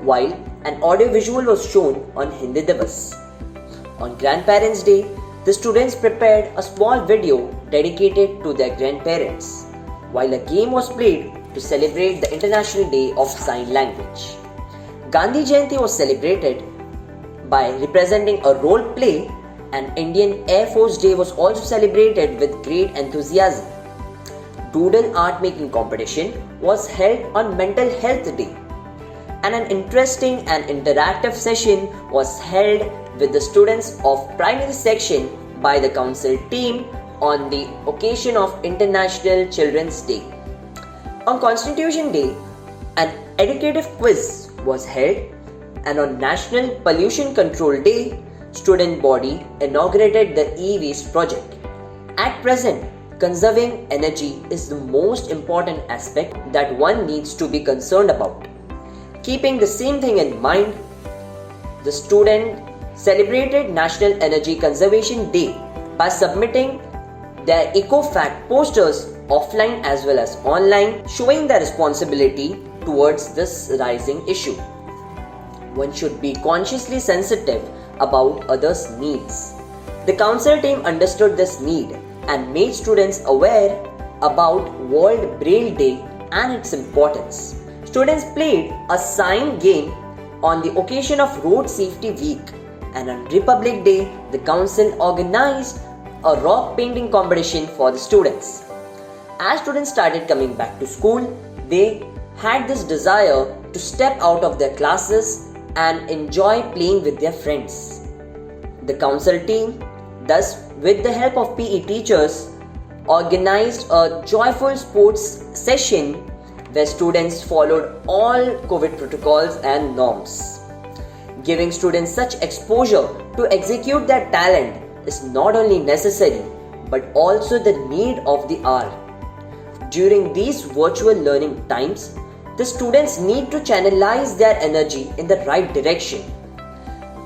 while an audio-visual was shown on Hindi Divas. On Grandparents' Day, the students prepared a small video dedicated to their grandparents, while a game was played to celebrate the International Day of Sign Language. Gandhi Jayanti was celebrated by representing a role play, and Indian Air Force Day was also celebrated with great enthusiasm. Doodle art making competition was held on Mental Health Day, and an interesting and interactive session was held with the students of primary section by the council team on the occasion of International Children's Day. On Constitution Day, an educative quiz was held, and on National Pollution Control Day, student body inaugurated the e-waste project. At present, conserving energy is the most important aspect that one needs to be concerned about. Keeping the same thing in mind, the student celebrated National Energy Conservation Day by submitting their eco-fact posters offline as well as online, showing their responsibility towards this rising issue. One should be consciously sensitive about others' needs. The council team understood this need and made students aware about World Braille Day and its importance. Students played a sign game on the occasion of Road Safety Week, and on Republic Day, the council organized a rock painting competition for the students. As students started coming back to school, they had this desire to step out of their classes and enjoy playing with their friends. The council team, thus with the help of PE teachers, organized a joyful sports session where students followed all COVID protocols and norms. Giving students such exposure to execute their talent is not only necessary but also the need of the hour. During these virtual learning times, the students need to channelize their energy in the right direction.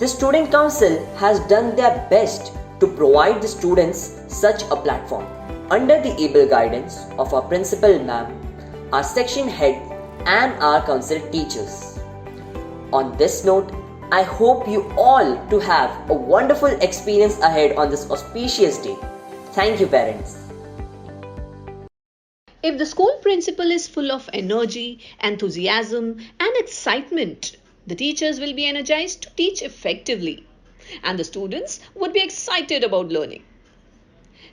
The Student Council has done their best to provide the students such a platform. Under the able guidance of our principal ma'am, our section head and our council teachers. On this note, I hope you all to have a wonderful experience ahead on this auspicious day. Thank you, parents. If the school principal is full of energy, enthusiasm, and excitement, the teachers will be energized to teach effectively, and the students would be excited about learning.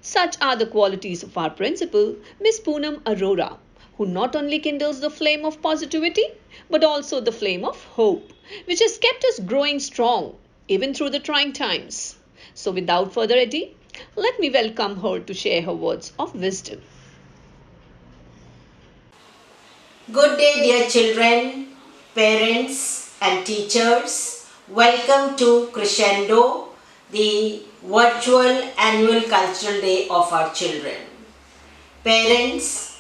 Such are the qualities of our principal, Miss Poonam Arora, who not only kindles the flame of positivity, but also the flame of hope, which has kept us growing strong, even through the trying times. So, without further ado, let me welcome her to share her words of wisdom. Good day, dear children, parents, and teachers. Welcome to Crescendo, the virtual annual cultural day of our children. Parents,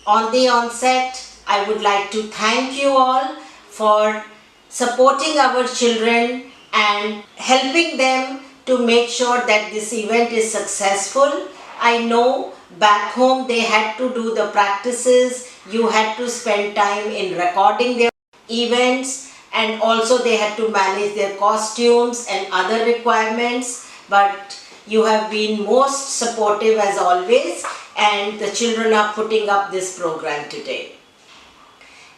on the onset, I would like to thank you all for supporting our children and helping them to make sure that this event is successful. I know back home they had to do the practices, you had to spend time in recording their events, and also they had to manage their costumes and other requirements, but you have been most supportive as always, and the children are putting up this program today.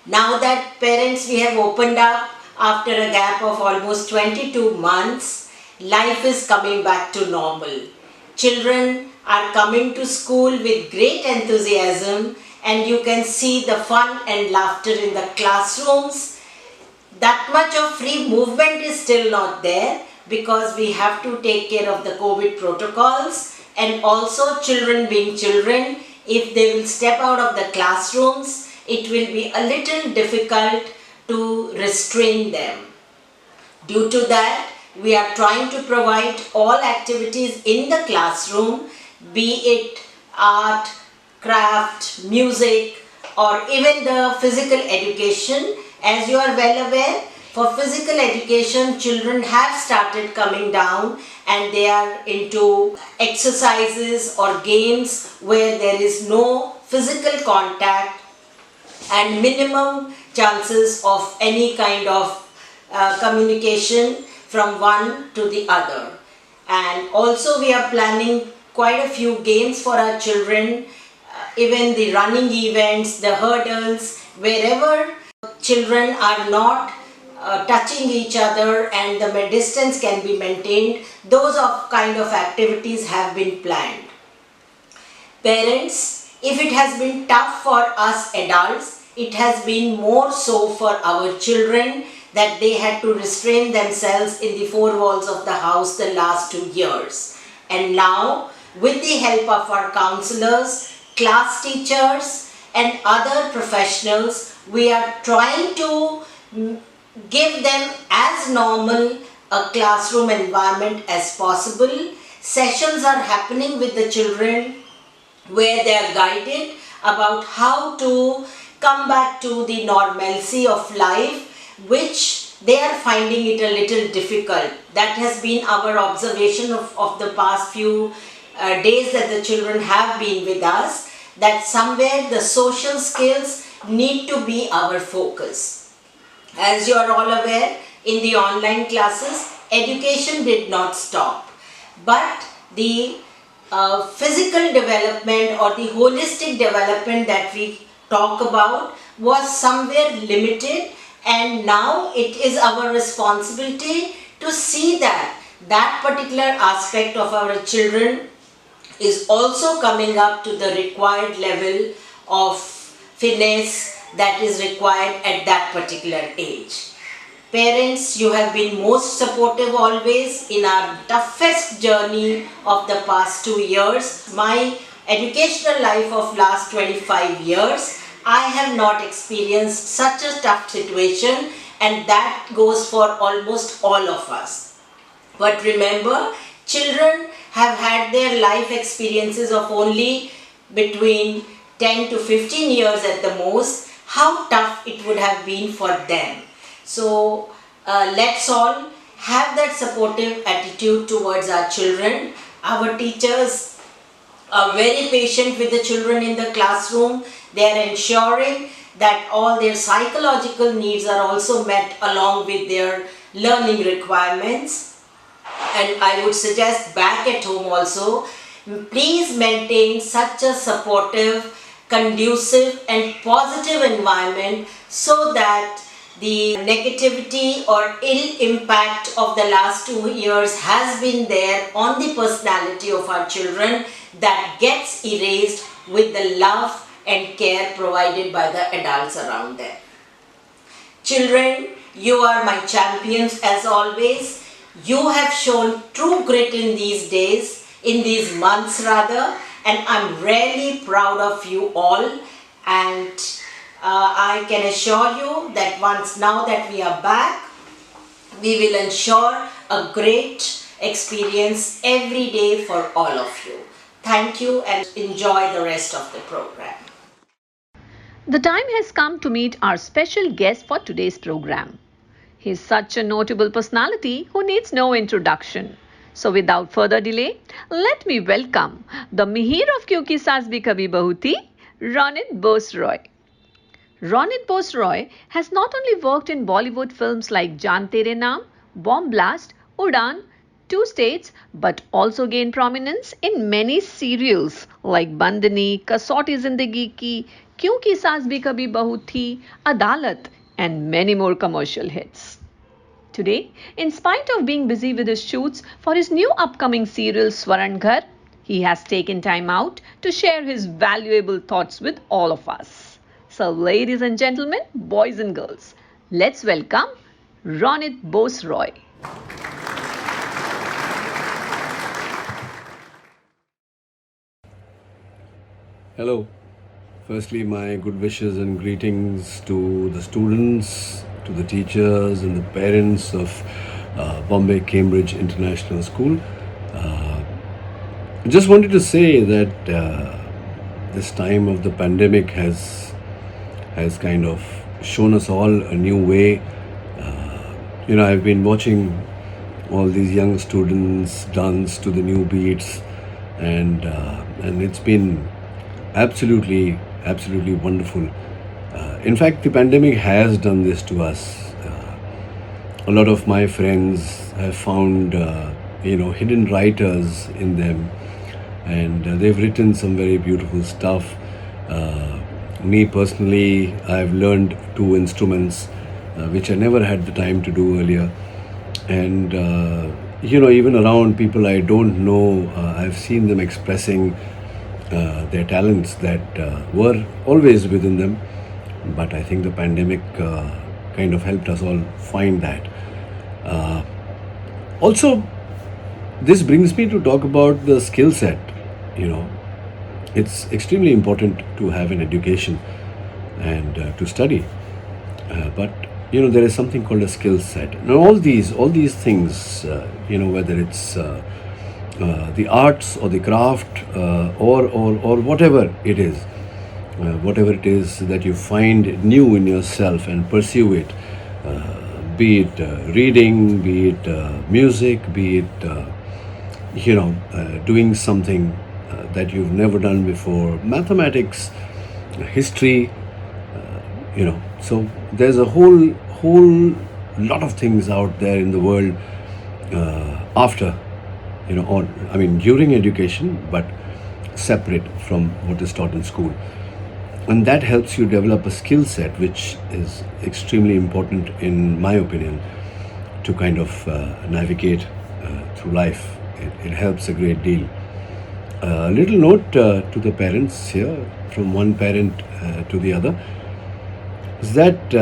Now that parents, we have opened up after a gap of almost 22 months, life is coming back to normal. Children are coming to school with great enthusiasm, and you can see the fun and laughter in the classrooms. That much of free movement is still not there because we have to take care of the COVID protocols, and also children being children, if they will step out of the classrooms, it will be a little difficult to restrain them. Due to that, we are trying to provide all activities in the classroom, be it art, craft, music, or even the physical education. As you are well aware, for physical education, children have started coming down and they are into exercises or games where there is no physical contact and minimum chances of any kind of communication from one to the other. And also we are planning quite a few games for our children, even the running events, the hurdles, wherever children are not touching each other and the distance can be maintained, those kind of activities have been planned. Parents, if it has been tough for us adults, it has been more so for our children that they had to restrain themselves in the four walls of the house the last 2 years. And now, with the help of our counselors, class teachers, and other professionals, we are trying to give them as normal a classroom environment as possible. Sessions are happening with the children where they are guided about how to come back to the normalcy of life, which they are finding it a little difficult. That has been our observation of the past few days that the children have been with us, that somewhere the social skills need to be our focus. As you are all aware, in the online classes, education did not stop, but the physical development or the holistic development that we talk about was somewhere limited, and now it is our responsibility to see that that particular aspect of our children is also coming up to the required level of finesse that is required at that particular age. Parents, you have been most supportive always in our toughest journey of the past 2 years. My educational life of last 25 years, I have not experienced such a tough situation, and that goes for almost all of us. But remember, children have had their life experiences of only between 10 to 15 years at the most. How tough it would have been for them. So let's all have that supportive attitude towards our children. Our teachers are very patient with the children in the classroom. They are ensuring that all their psychological needs are also met along with their learning requirements. And I would suggest back at home also, please maintain such a supportive, conducive and positive environment so that the negativity or ill impact of the last 2 years has been there on the personality of our children, that gets erased with the love and care provided by the adults around them. Children, you are my champions as always. You have shown true grit in these days, in these months rather, and I'm really proud of you all. And I can assure you that now that we are back, we will ensure a great experience every day for all of you. Thank you and enjoy the rest of the program. The time has come to meet our special guest for today's program. He is such a notable personality who needs no introduction. So without further delay, let me welcome the Mihir of Kyunki Saas Bhi Kabhi Bahu Thi, Ronit Bose Roy. Ronit Bose Roy has not only worked in Bollywood films like Jaan Tere Naam, Bomb Blast, Udaan, Two States, but also gained prominence in many serials like Bandhani, Kasauti Zindagi Ki, Kyunki Saas Bhi Kabhi Bahu Thi, Adalat, and many more commercial hits. Today, in spite of being busy with his shoots for his new upcoming serial Swaran Ghar, he has taken time out to share his valuable thoughts with all of us. So ladies and gentlemen, boys and girls, let's welcome Ronit Bose Roy. Hello. Firstly, my good wishes and greetings to the students, to the teachers and the parents of Bombay Cambridge International School. I just wanted to say that this time of the pandemic has kind of shown us all a new way. I've been watching all these young students dance to the new beats, and it's been absolutely wonderful. In fact, the pandemic has done this to us. A lot of my friends have found hidden writers in them, and they've written some very beautiful stuff. Me personally, I've learned 2 instruments which I never had the time to do earlier, and even around people I don't know, I've seen them expressing their talents that were always within them, but I think the pandemic kind of helped us all find that. Also, this brings me to talk about the skill set. It's extremely important to have an education and to study, but there is something called a skill set. Now all these things, whether it's the arts or the craft or whatever it is that you find new in yourself and pursue it, be it reading, be it music, be it doing something that you've never done before, mathematics, history, so there's a whole lot of things out there in the world after during education, but separate from what is taught in school. And that helps you develop a skill set, which is extremely important, in my opinion, to kind of navigate through life. It helps a great deal. A little note to the parents here, from one parent to the other, is that,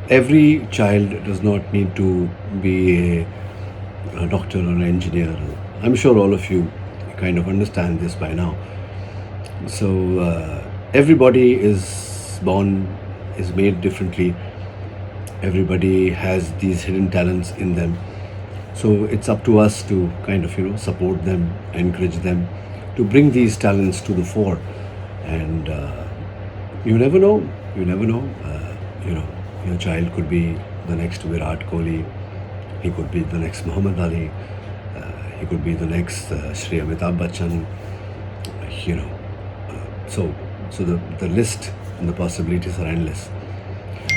every child does not need to be a doctor or an engineer. I'm sure all of you kind of understand this by now. So everybody is made differently. Everybody has these hidden talents in them. So it's up to us to kind of support them, encourage them to bring these talents to the fore. And you never know. Your child could be the next Virat Kohli. He could be the next Muhammad Ali. He could be the next Shri Amitabh Bachchan. So the list and the possibilities are endless.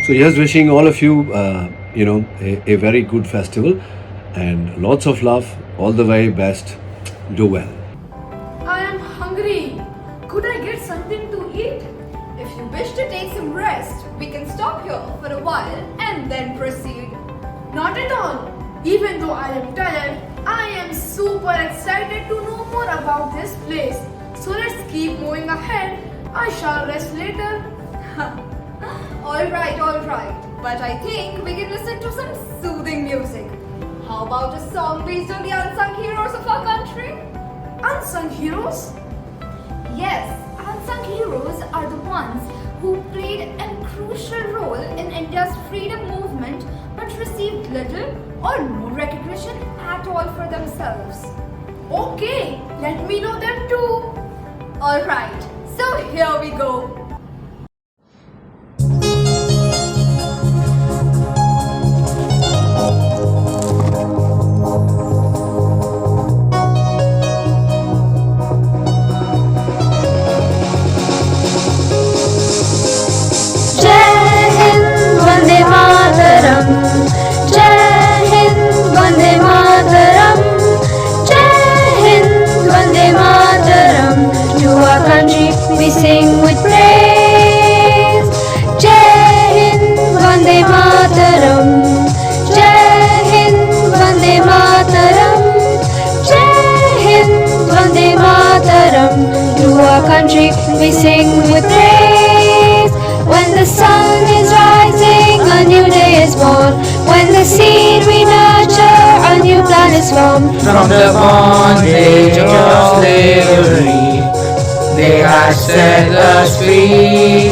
So yes, wishing all of you, a very good festival and lots of love. All the very best. Do well. I am hungry. Could I get something to eat? If you wish to take some rest, we can stop here for a while and then proceed. Not at all. Even though I am tired, I am super excited to know more about this place. So let's keep moving ahead. I shall rest later. All right. But I think we can listen to some soothing music. How about a song based on the unsung heroes of our country? Unsung heroes? Yes, unsung heroes are the ones who played a crucial role in India's freedom movement but received little or no recognition at all for themselves. Okay, let me know them too. Alright, so here we go. We sing with praise. Jai Hind, Vande Mataram. Jai Hind, Vande Mataram. Jai Hind, Vande Mataram. To our country we sing with praise. When the sun is rising, a new day is born. When the seed we nurture, a new plant is formed. From the bondage of slavery, they have set us free.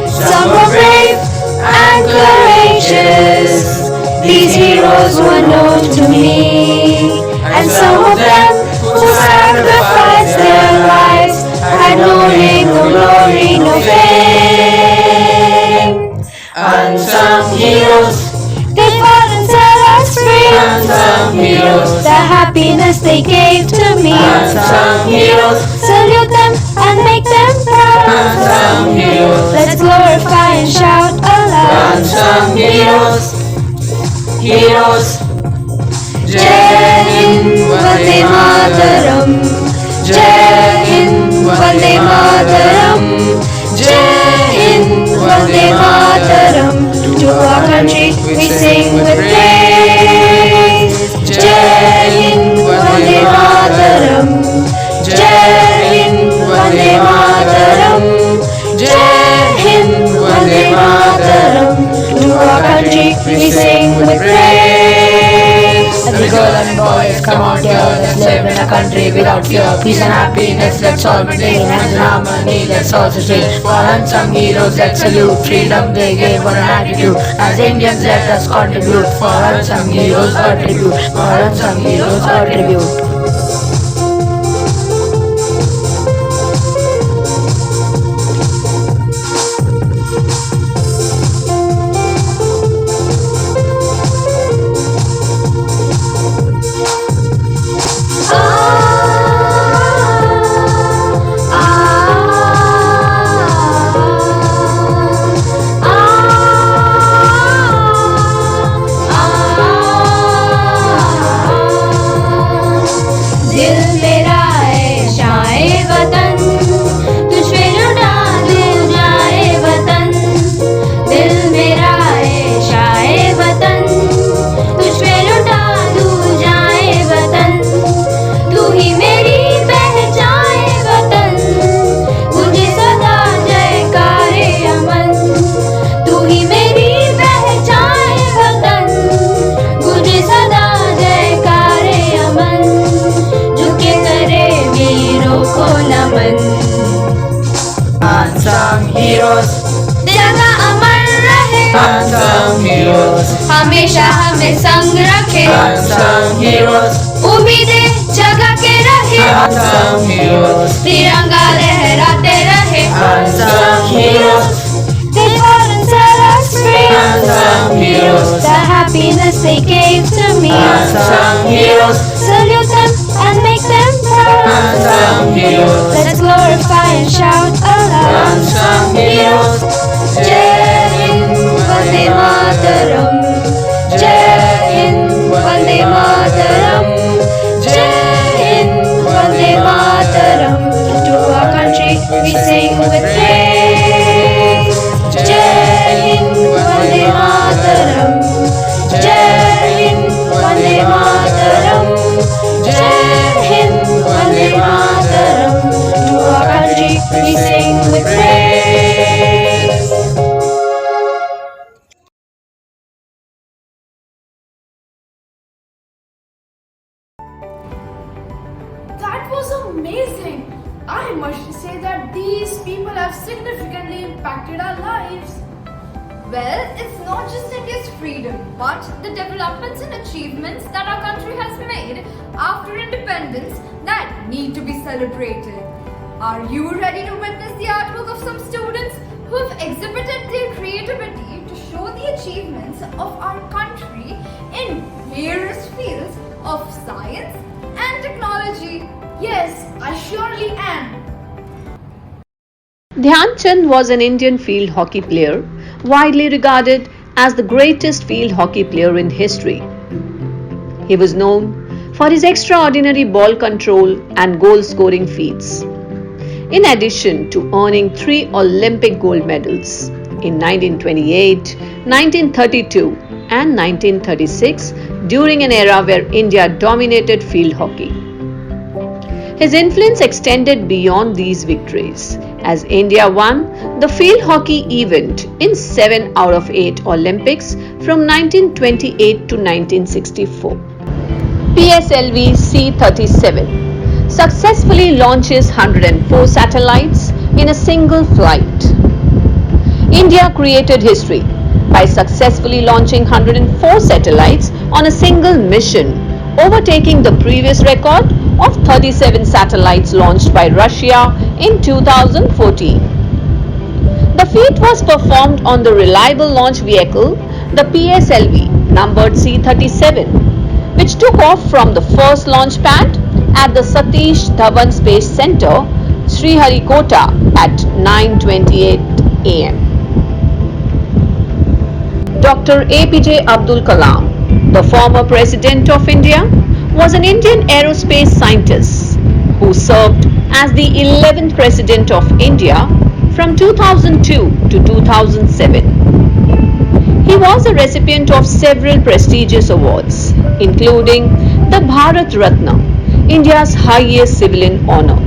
Some were brave and courageous. These heroes were known to me. And some of them who sacrificed their lives had no name, no glory, no fame. Unsung heroes, they fought and set us free. Unsung heroes, the happiness they gave to me. Unsung heroes, salute them and make them proud. Unsung heroes, let's glorify and shout aloud. Unsung heroes, heroes. Jai Hind, Vande Mataram. Jai Hind, Vande Mataram. Jai Hind, Vande Mataram. To our country we sing with praise. Jai Hind, Vande Mataram. Jai Hind, Vande Mataram. Jai Hind, Vande Mataram. To our country we sing with praise. Every girl and boys, come out here, let's live in a country without fear. Peace and happiness, let's all maintain. And harmony, let's all sustain. For unsung heroes, let's salute. Freedom they gave for an attitude. As Indians, let us contribute. For unsung heroes, a tribute. For unsung heroes, a tribute. Unsung heroes, जगह अमर रहे. Unsung heroes, हमेशा हमें संग रखे. Unsung heroes, उम्मीदें जगा के रहे. Unsung heroes, तिरंगा लहराते रहे. Unsung heroes, they fought and set us free. Unsung heroes, the happiness they gave to me. Unsung heroes, salute them and make them proud. Unsung heroes, let's glorify and shout aloud. Unsung heroes. Jai Hind, Vande Mataram. Jai Hind, Vande Mataram. Jai Hind, Vande Mataram. To our country we sing with praise. Jai Hind, Vande Mataram. Jai Hind, Vande Mataram. Jai Hind, Vande Mataram. To our country we sing with praise. amazing. I must say that these people have significantly impacted our lives. Well, it's not just India's freedom, but the developments and achievements that our country has made after independence that need to be celebrated. Are you ready to witness the artwork of some students who have exhibited their creativity to show the achievements of our country in various fields of science and technology? Yes, I surely am. Dhyan Chand was an Indian field hockey player, widely regarded as the greatest field hockey player in history. He was known for his extraordinary ball control and goal-scoring feats, in addition to earning 3 Olympic gold medals in 1928, 1932 and 1936 during an era where India dominated field hockey. His influence extended beyond these victories, as India won the field hockey event in 7 out of 8 Olympics from 1928 to 1964. PSLV C-37 successfully launches 104 satellites in a single flight. India created history by successfully launching 104 satellites on a single mission, overtaking the previous record of 37 satellites launched by Russia in 2014. The feat was performed on the reliable launch vehicle, the PSLV numbered C-37, which took off from the first launch pad at the Satish Dhawan Space Center, Sriharikota at 9:28 am. Dr. APJ Abdul Kalam, the former President of India, was an Indian aerospace scientist who served as the 11th President of India from 2002 to 2007. He was a recipient of several prestigious awards, including the Bharat Ratna, India's highest civilian honor.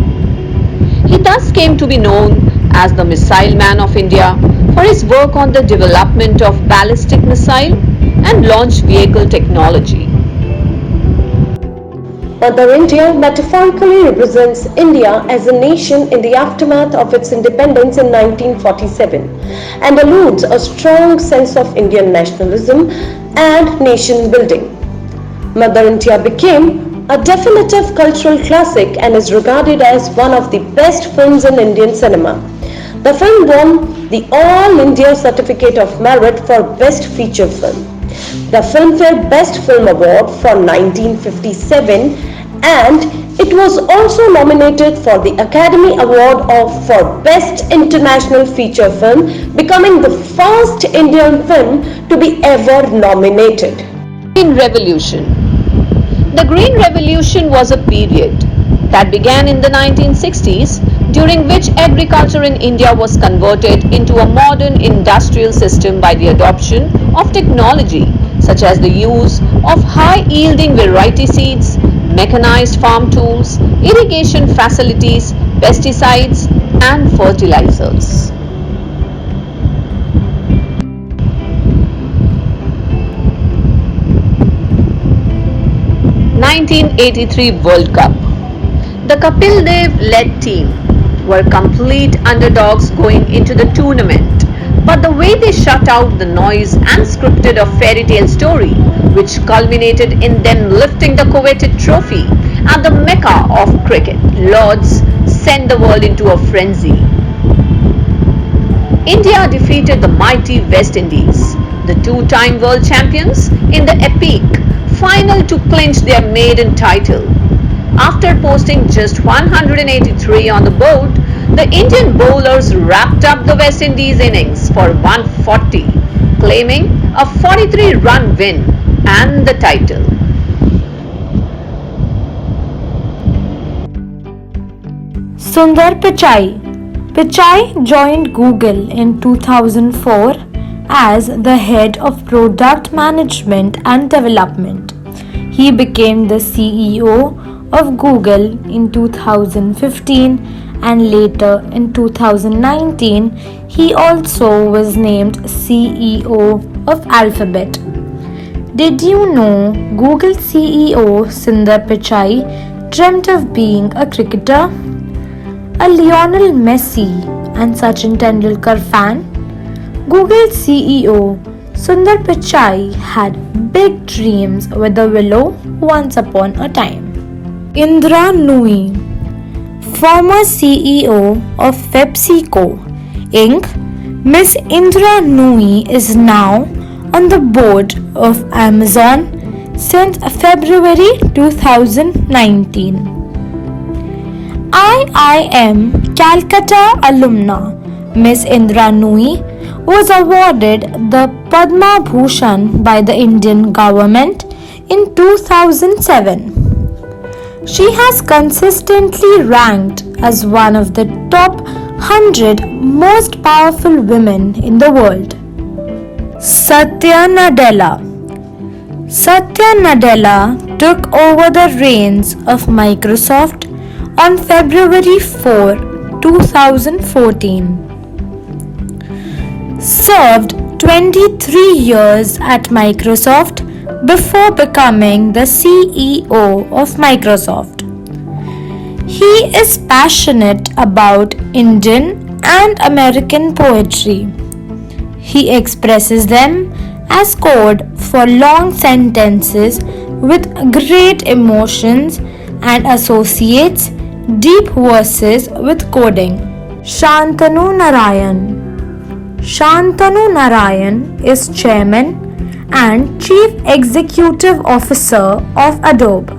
He thus came to be known as the Missile Man of India for his work on the development of ballistic missile and launch vehicle technology. Mother India metaphorically represents India as a nation in the aftermath of its independence in 1947 and alludes a strong sense of Indian nationalism and nation building. Mother India became a definitive cultural classic and is regarded as one of the best films in Indian cinema. The film won the All India Certificate of Merit for Best Feature Film, the Filmfare Best Film Award for 1957, and it was also nominated for the Academy Award for Best International Feature Film, becoming the first Indian film to be ever nominated. Green Revolution. The Green Revolution was a period that began in the 1960s, during which agriculture in India was converted into a modern industrial system by the adoption of technology such as the use of high-yielding variety seeds, mechanized farm tools, irrigation facilities, pesticides and fertilizers. (1983) World Cup. The Kapil Dev led team were complete underdogs going into the tournament, but the way they shut out the noise and scripted a fairy tale story, which culminated in them lifting the coveted trophy at the Mecca of cricket, Lords, sent the world into a frenzy. India defeated the mighty West Indies, the two-time world champions, in the epic final to clinch their maiden title. After posting just 183 on the board, the Indian bowlers wrapped up the West Indies innings for 140, claiming a 43-run win and the title. Sundar Pichai. Pichai joined Google in 2004 as the head of product management and development. He became the CEO of Google in 2015 and later in 2019 he also was named CEO of Alphabet. Did you know Google CEO Sundar Pichai dreamt of being a cricketer, a Lionel Messi and Sachin Tendulkar fan, Google CEO Sundar Pichai had big dreams with the Willow once upon a time. Indra Nooyi, former CEO of PepsiCo Inc., Miss Indra Nooyi is now on the board of Amazon since February 2019. IIM Calcutta alumna Miss Indra Nooyi was awarded the Padma Bhushan by the Indian government in 2007. She has consistently ranked as one of the top 100 most powerful women in the world. Satya Nadella. Satya Nadella took over the reins of Microsoft on February 4, 2014. Served 23 years at Microsoft before becoming the CEO of Microsoft. He is passionate about Indian and American poetry. He expresses them as code for long sentences with great emotions and associates deep verses with coding. Shantanu Narayan. Shantanu Narayan is Chairman and Chief Executive Officer of Adobe,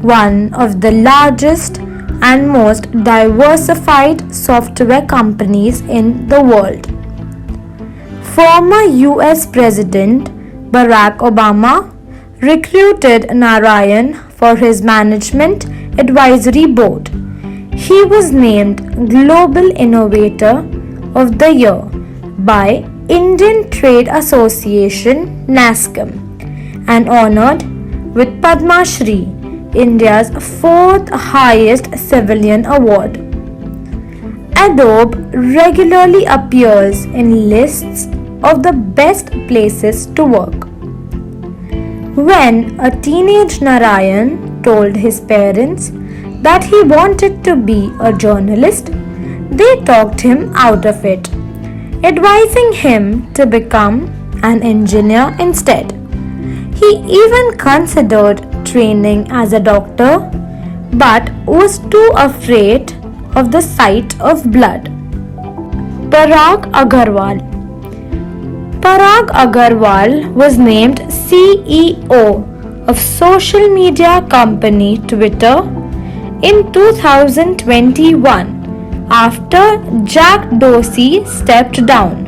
one of the largest and most diversified software companies in the world. Former US President Barack Obama recruited Narayan for his management advisory board. He was named Global Innovator of the Year by Indian Trade Association NASSCOM and honored with Padma Shri, India's fourth highest civilian award. Adobe regularly appears in lists of the best places to work. When a teenage Narayan told his parents that he wanted to be a journalist, they talked him out of it, advising him to become an engineer instead. He even considered training as a doctor but was too afraid of the sight of blood. Parag Agarwal. Parag Agarwal was named CEO of social media company Twitter in 2021 after Jack Dorsey stepped down.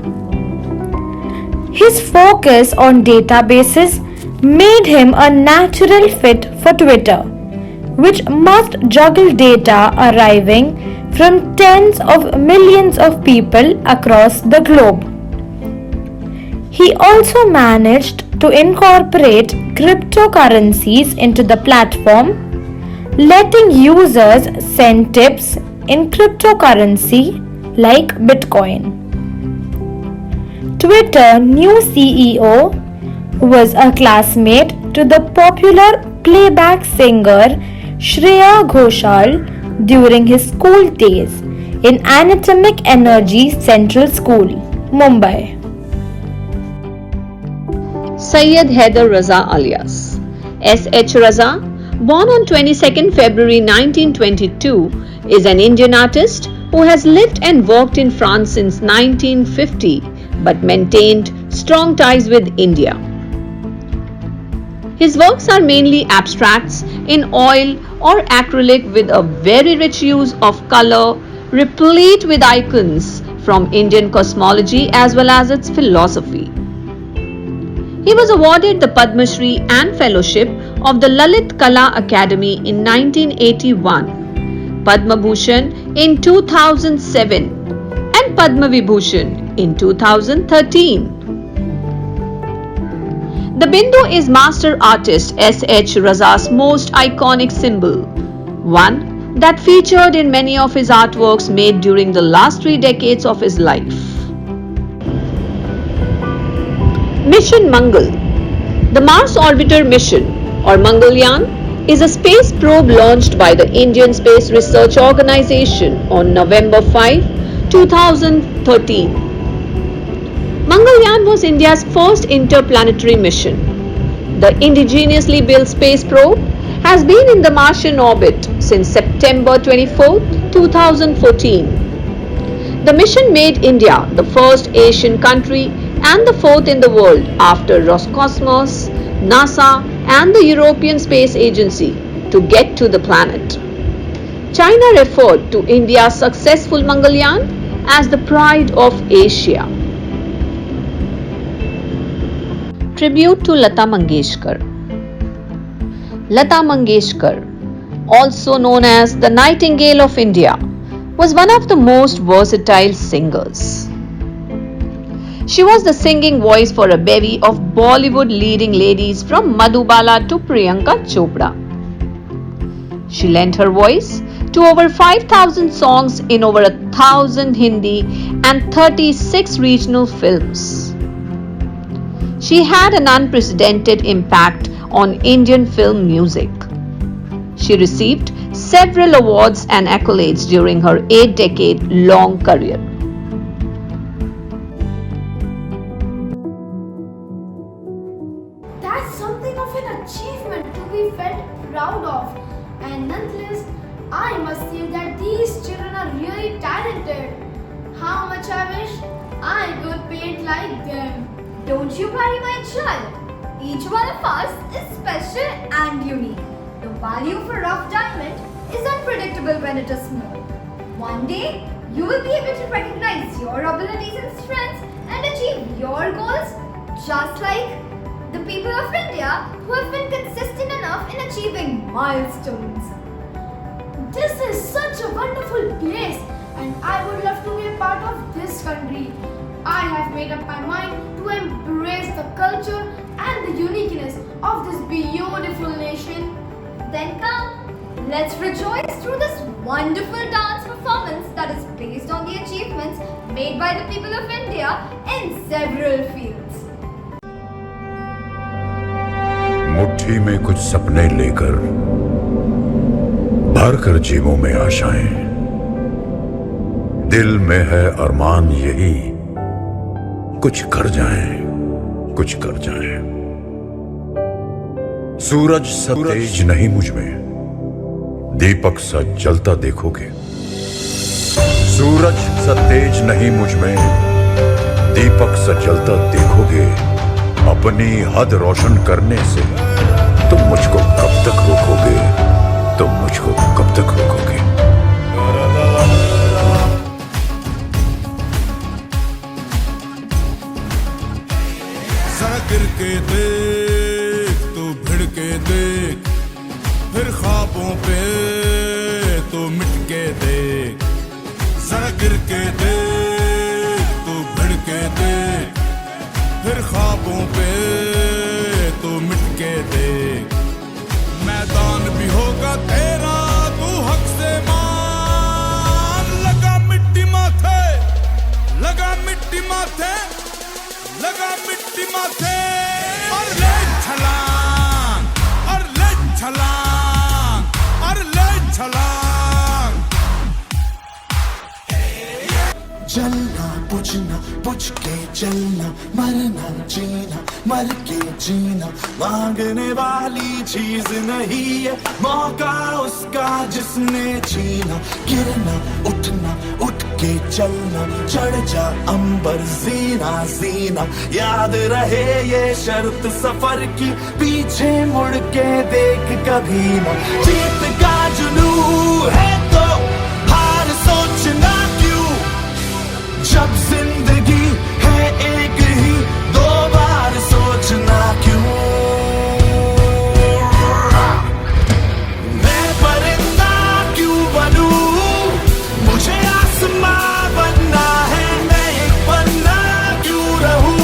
His focus on databases made him a natural fit for Twitter, which must juggle data arriving from tens of millions of people across the globe. He also managed to incorporate cryptocurrencies into the platform, letting users send tips in cryptocurrency like Bitcoin. Twitter new CEO was a classmate to the popular playback singer Shreya Ghoshal during his school days in Anatomic Energy Central School, Mumbai. Syed Haider Raza alias S.H. Raza, born on 22nd February 1922, is an Indian artist who has lived and worked in France since 1950 but maintained strong ties with India. His works are mainly abstracts in oil or acrylic with a very rich use of color, replete with icons from Indian cosmology as well as its philosophy. He was awarded the Padma Shri and Fellowship of the Lalit Kala Academy in 1981, Padma Bhushan in 2007 and Padma Vibhushan in 2013. The Bindu is master artist S.H. Raza's most iconic symbol, one that featured in many of his artworks made during the last 3 decades of his life. Mission Mangal. The Mars Orbiter mission or Mangalyaan is a space probe launched by the Indian Space Research Organisation on November 5, 2013. Mangalyaan was India's first interplanetary mission. The indigenously built space probe has been in the Martian orbit since September 24, 2014. The mission made India the first Asian country and the fourth in the world after Roscosmos, NASA and the European Space Agency to get to the planet. China referred to India's successful Mangalyaan as the pride of Asia. Tribute to Lata Mangeshkar. Lata Mangeshkar, also known as the Nightingale of India, was one of the most versatile singers. She was the singing voice for a bevy of Bollywood leading ladies from Madhubala to Priyanka Chopra. She lent her voice to over 5,000 songs in over 1,000 Hindi and 36 regional films. She had an unprecedented impact on Indian film music. She received several awards and accolades during her 8-decade-long career. That's something of an achievement to be felt proud of. And nonetheless, I must say that these children are really talented. How much I wish I could paint like them. Don't you worry, my child. Each one of us is special and unique. The value of a rough diamond is unpredictable when it is small. One day, you will be able to recognize your abilities and strengths and achieve your goals, just like the people of India who have been consistent enough in achieving milestones. This is such a wonderful place, and I would love to be a part of this country. I have made up my mind to embrace the culture and the uniqueness of this beautiful nation. Then come, let's rejoice through this wonderful dance performance that is based on the achievements made by the people of India in several fields. मुट्ठी में कुछ सपने लेकर भर कर जेबों में आशाएं, दिल में है अरमान यही कुछ कर जाएं, कुछ कर जाएं। सूरज सा तेज नहीं मुझ में, दीपक सा जलता देखोगे। सूरज सा तेज नहीं मुझ में, दीपक सा जलता देखोगे। अपनी हद रोशन करने से तुम मुझको कब तक रोकोगे, तुम मुझको कब तक रोकोगे। जरा गिर के देख, तू भिड़ के देख, फिर ख्वाबों पे तो मिट के देख। जरा गिर के देख, तू भिड़ के देख, फिर ख्वाबों पे तो मिट के देख। मैदान भी होगा तेरा, तू हक से मान। लगा मिट्टी माथे, लगा मिट्टी माथे, लगा मिट्टी माथे, और ले छलांग, और ले छलांग, और ले छलांग। जलना बुझना, बुझ के जलना, मरना जीना, मर के जीना। मांगने वाली चीज नहीं है मौका उसका जिसने जीना। गिरना उठना, उठ के चलना, चढ़ जा अंबर जीना जीना। याद रहे ये शर्त सफर की, पीछे मुड़ के देख कभी ना। जीत का जुनून है तो हार सोचना क्यों, जब जिंदगी है एक ही, दो बार सोचना क्यों। मैं परिंदा क्यों बनूं, मुझे आसमां बनना है। मैं एक पन्ना क्यों रहूं,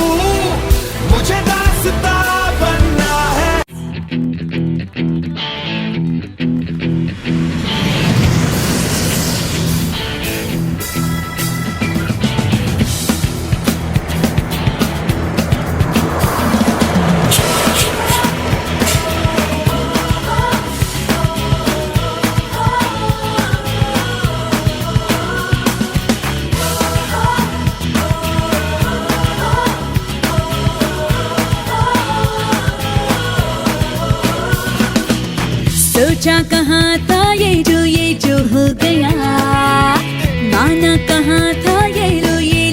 मुझे दास्तां बनना है। सोचा कहाँ था ये जो हो गया, माना कहाँ था ये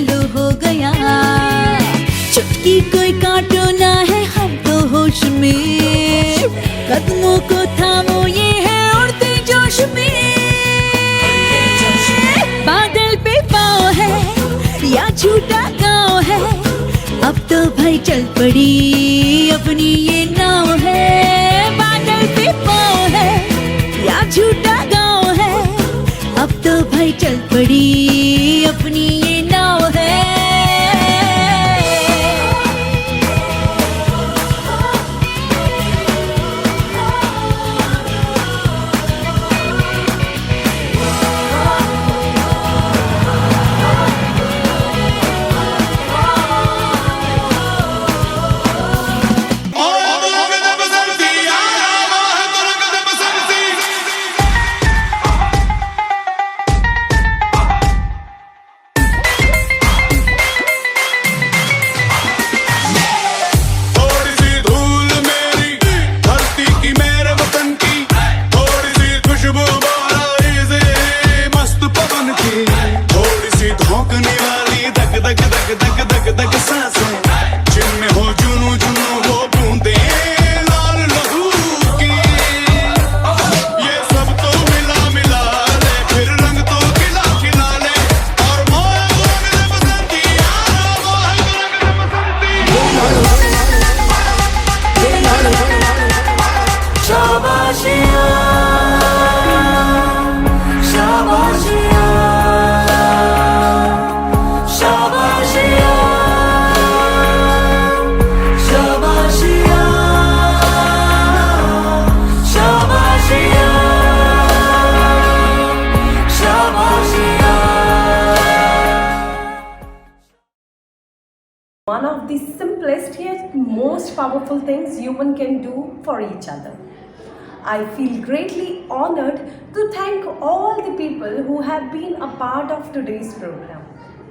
लो हो गया। चुटकी कोई काटो ना है हम तो होश में, कदमों को थामो ये है उड़ते जोश में। बादल पे पाँव है या झूठा गाँव है, अब तो भाई चल पड़ी अपनी ये नाव है। बादल पे पाँव है या झूठा गाँव है, अब तो भाई चल पड़ी अपनी ये नाव है। One of the simplest yet most powerful things human can do for each other. I feel greatly honored to thank all the people who have been a part of today's program.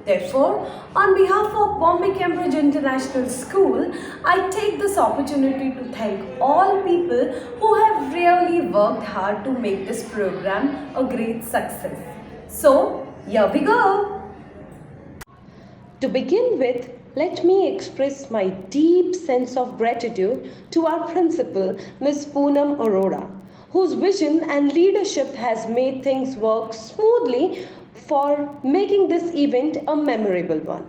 Therefore, on behalf of Bombay Cambridge International School, I take this opportunity to thank all people who have really worked hard to make this program a great success. So, here we go. To begin with, let me express my deep sense of gratitude to our principal, Ms. Poonam Arora, whose vision and leadership has made things work smoothly for making this event a memorable one.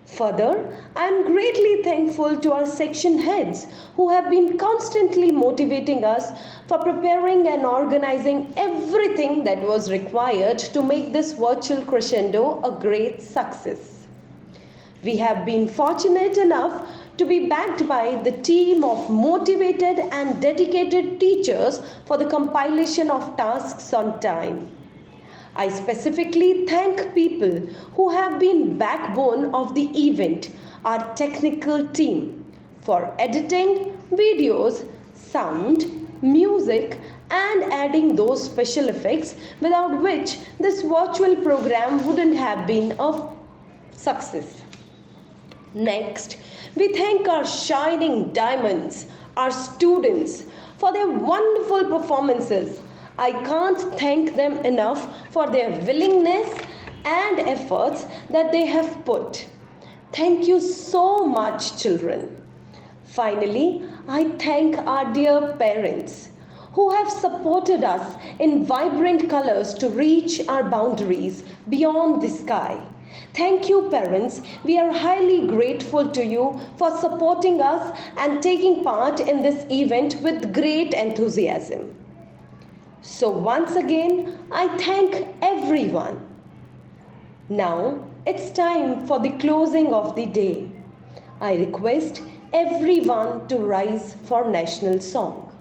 Further, I am greatly thankful to our section heads who have been constantly motivating us for preparing and organizing everything that was required to make this virtual crescendo a great success. We have been fortunate enough to be backed by the team of motivated and dedicated teachers for the compilation of tasks on time. I specifically thank people who have been backbone of the event, our technical team, for editing videos, sound, music, and adding those special effects without which this virtual program wouldn't have been a success. Next, we thank our shining diamonds, our students, for their wonderful performances. I can't thank them enough for their willingness and efforts that they have put. Thank you so much, children. Finally, I thank our dear parents who have supported us in vibrant colors to reach our boundaries beyond the sky. Thank you, parents. We are highly grateful to you for supporting us and taking part in this event with great enthusiasm. So once again, I thank everyone. Now, it's time for the closing of the day. I request everyone to rise for national song.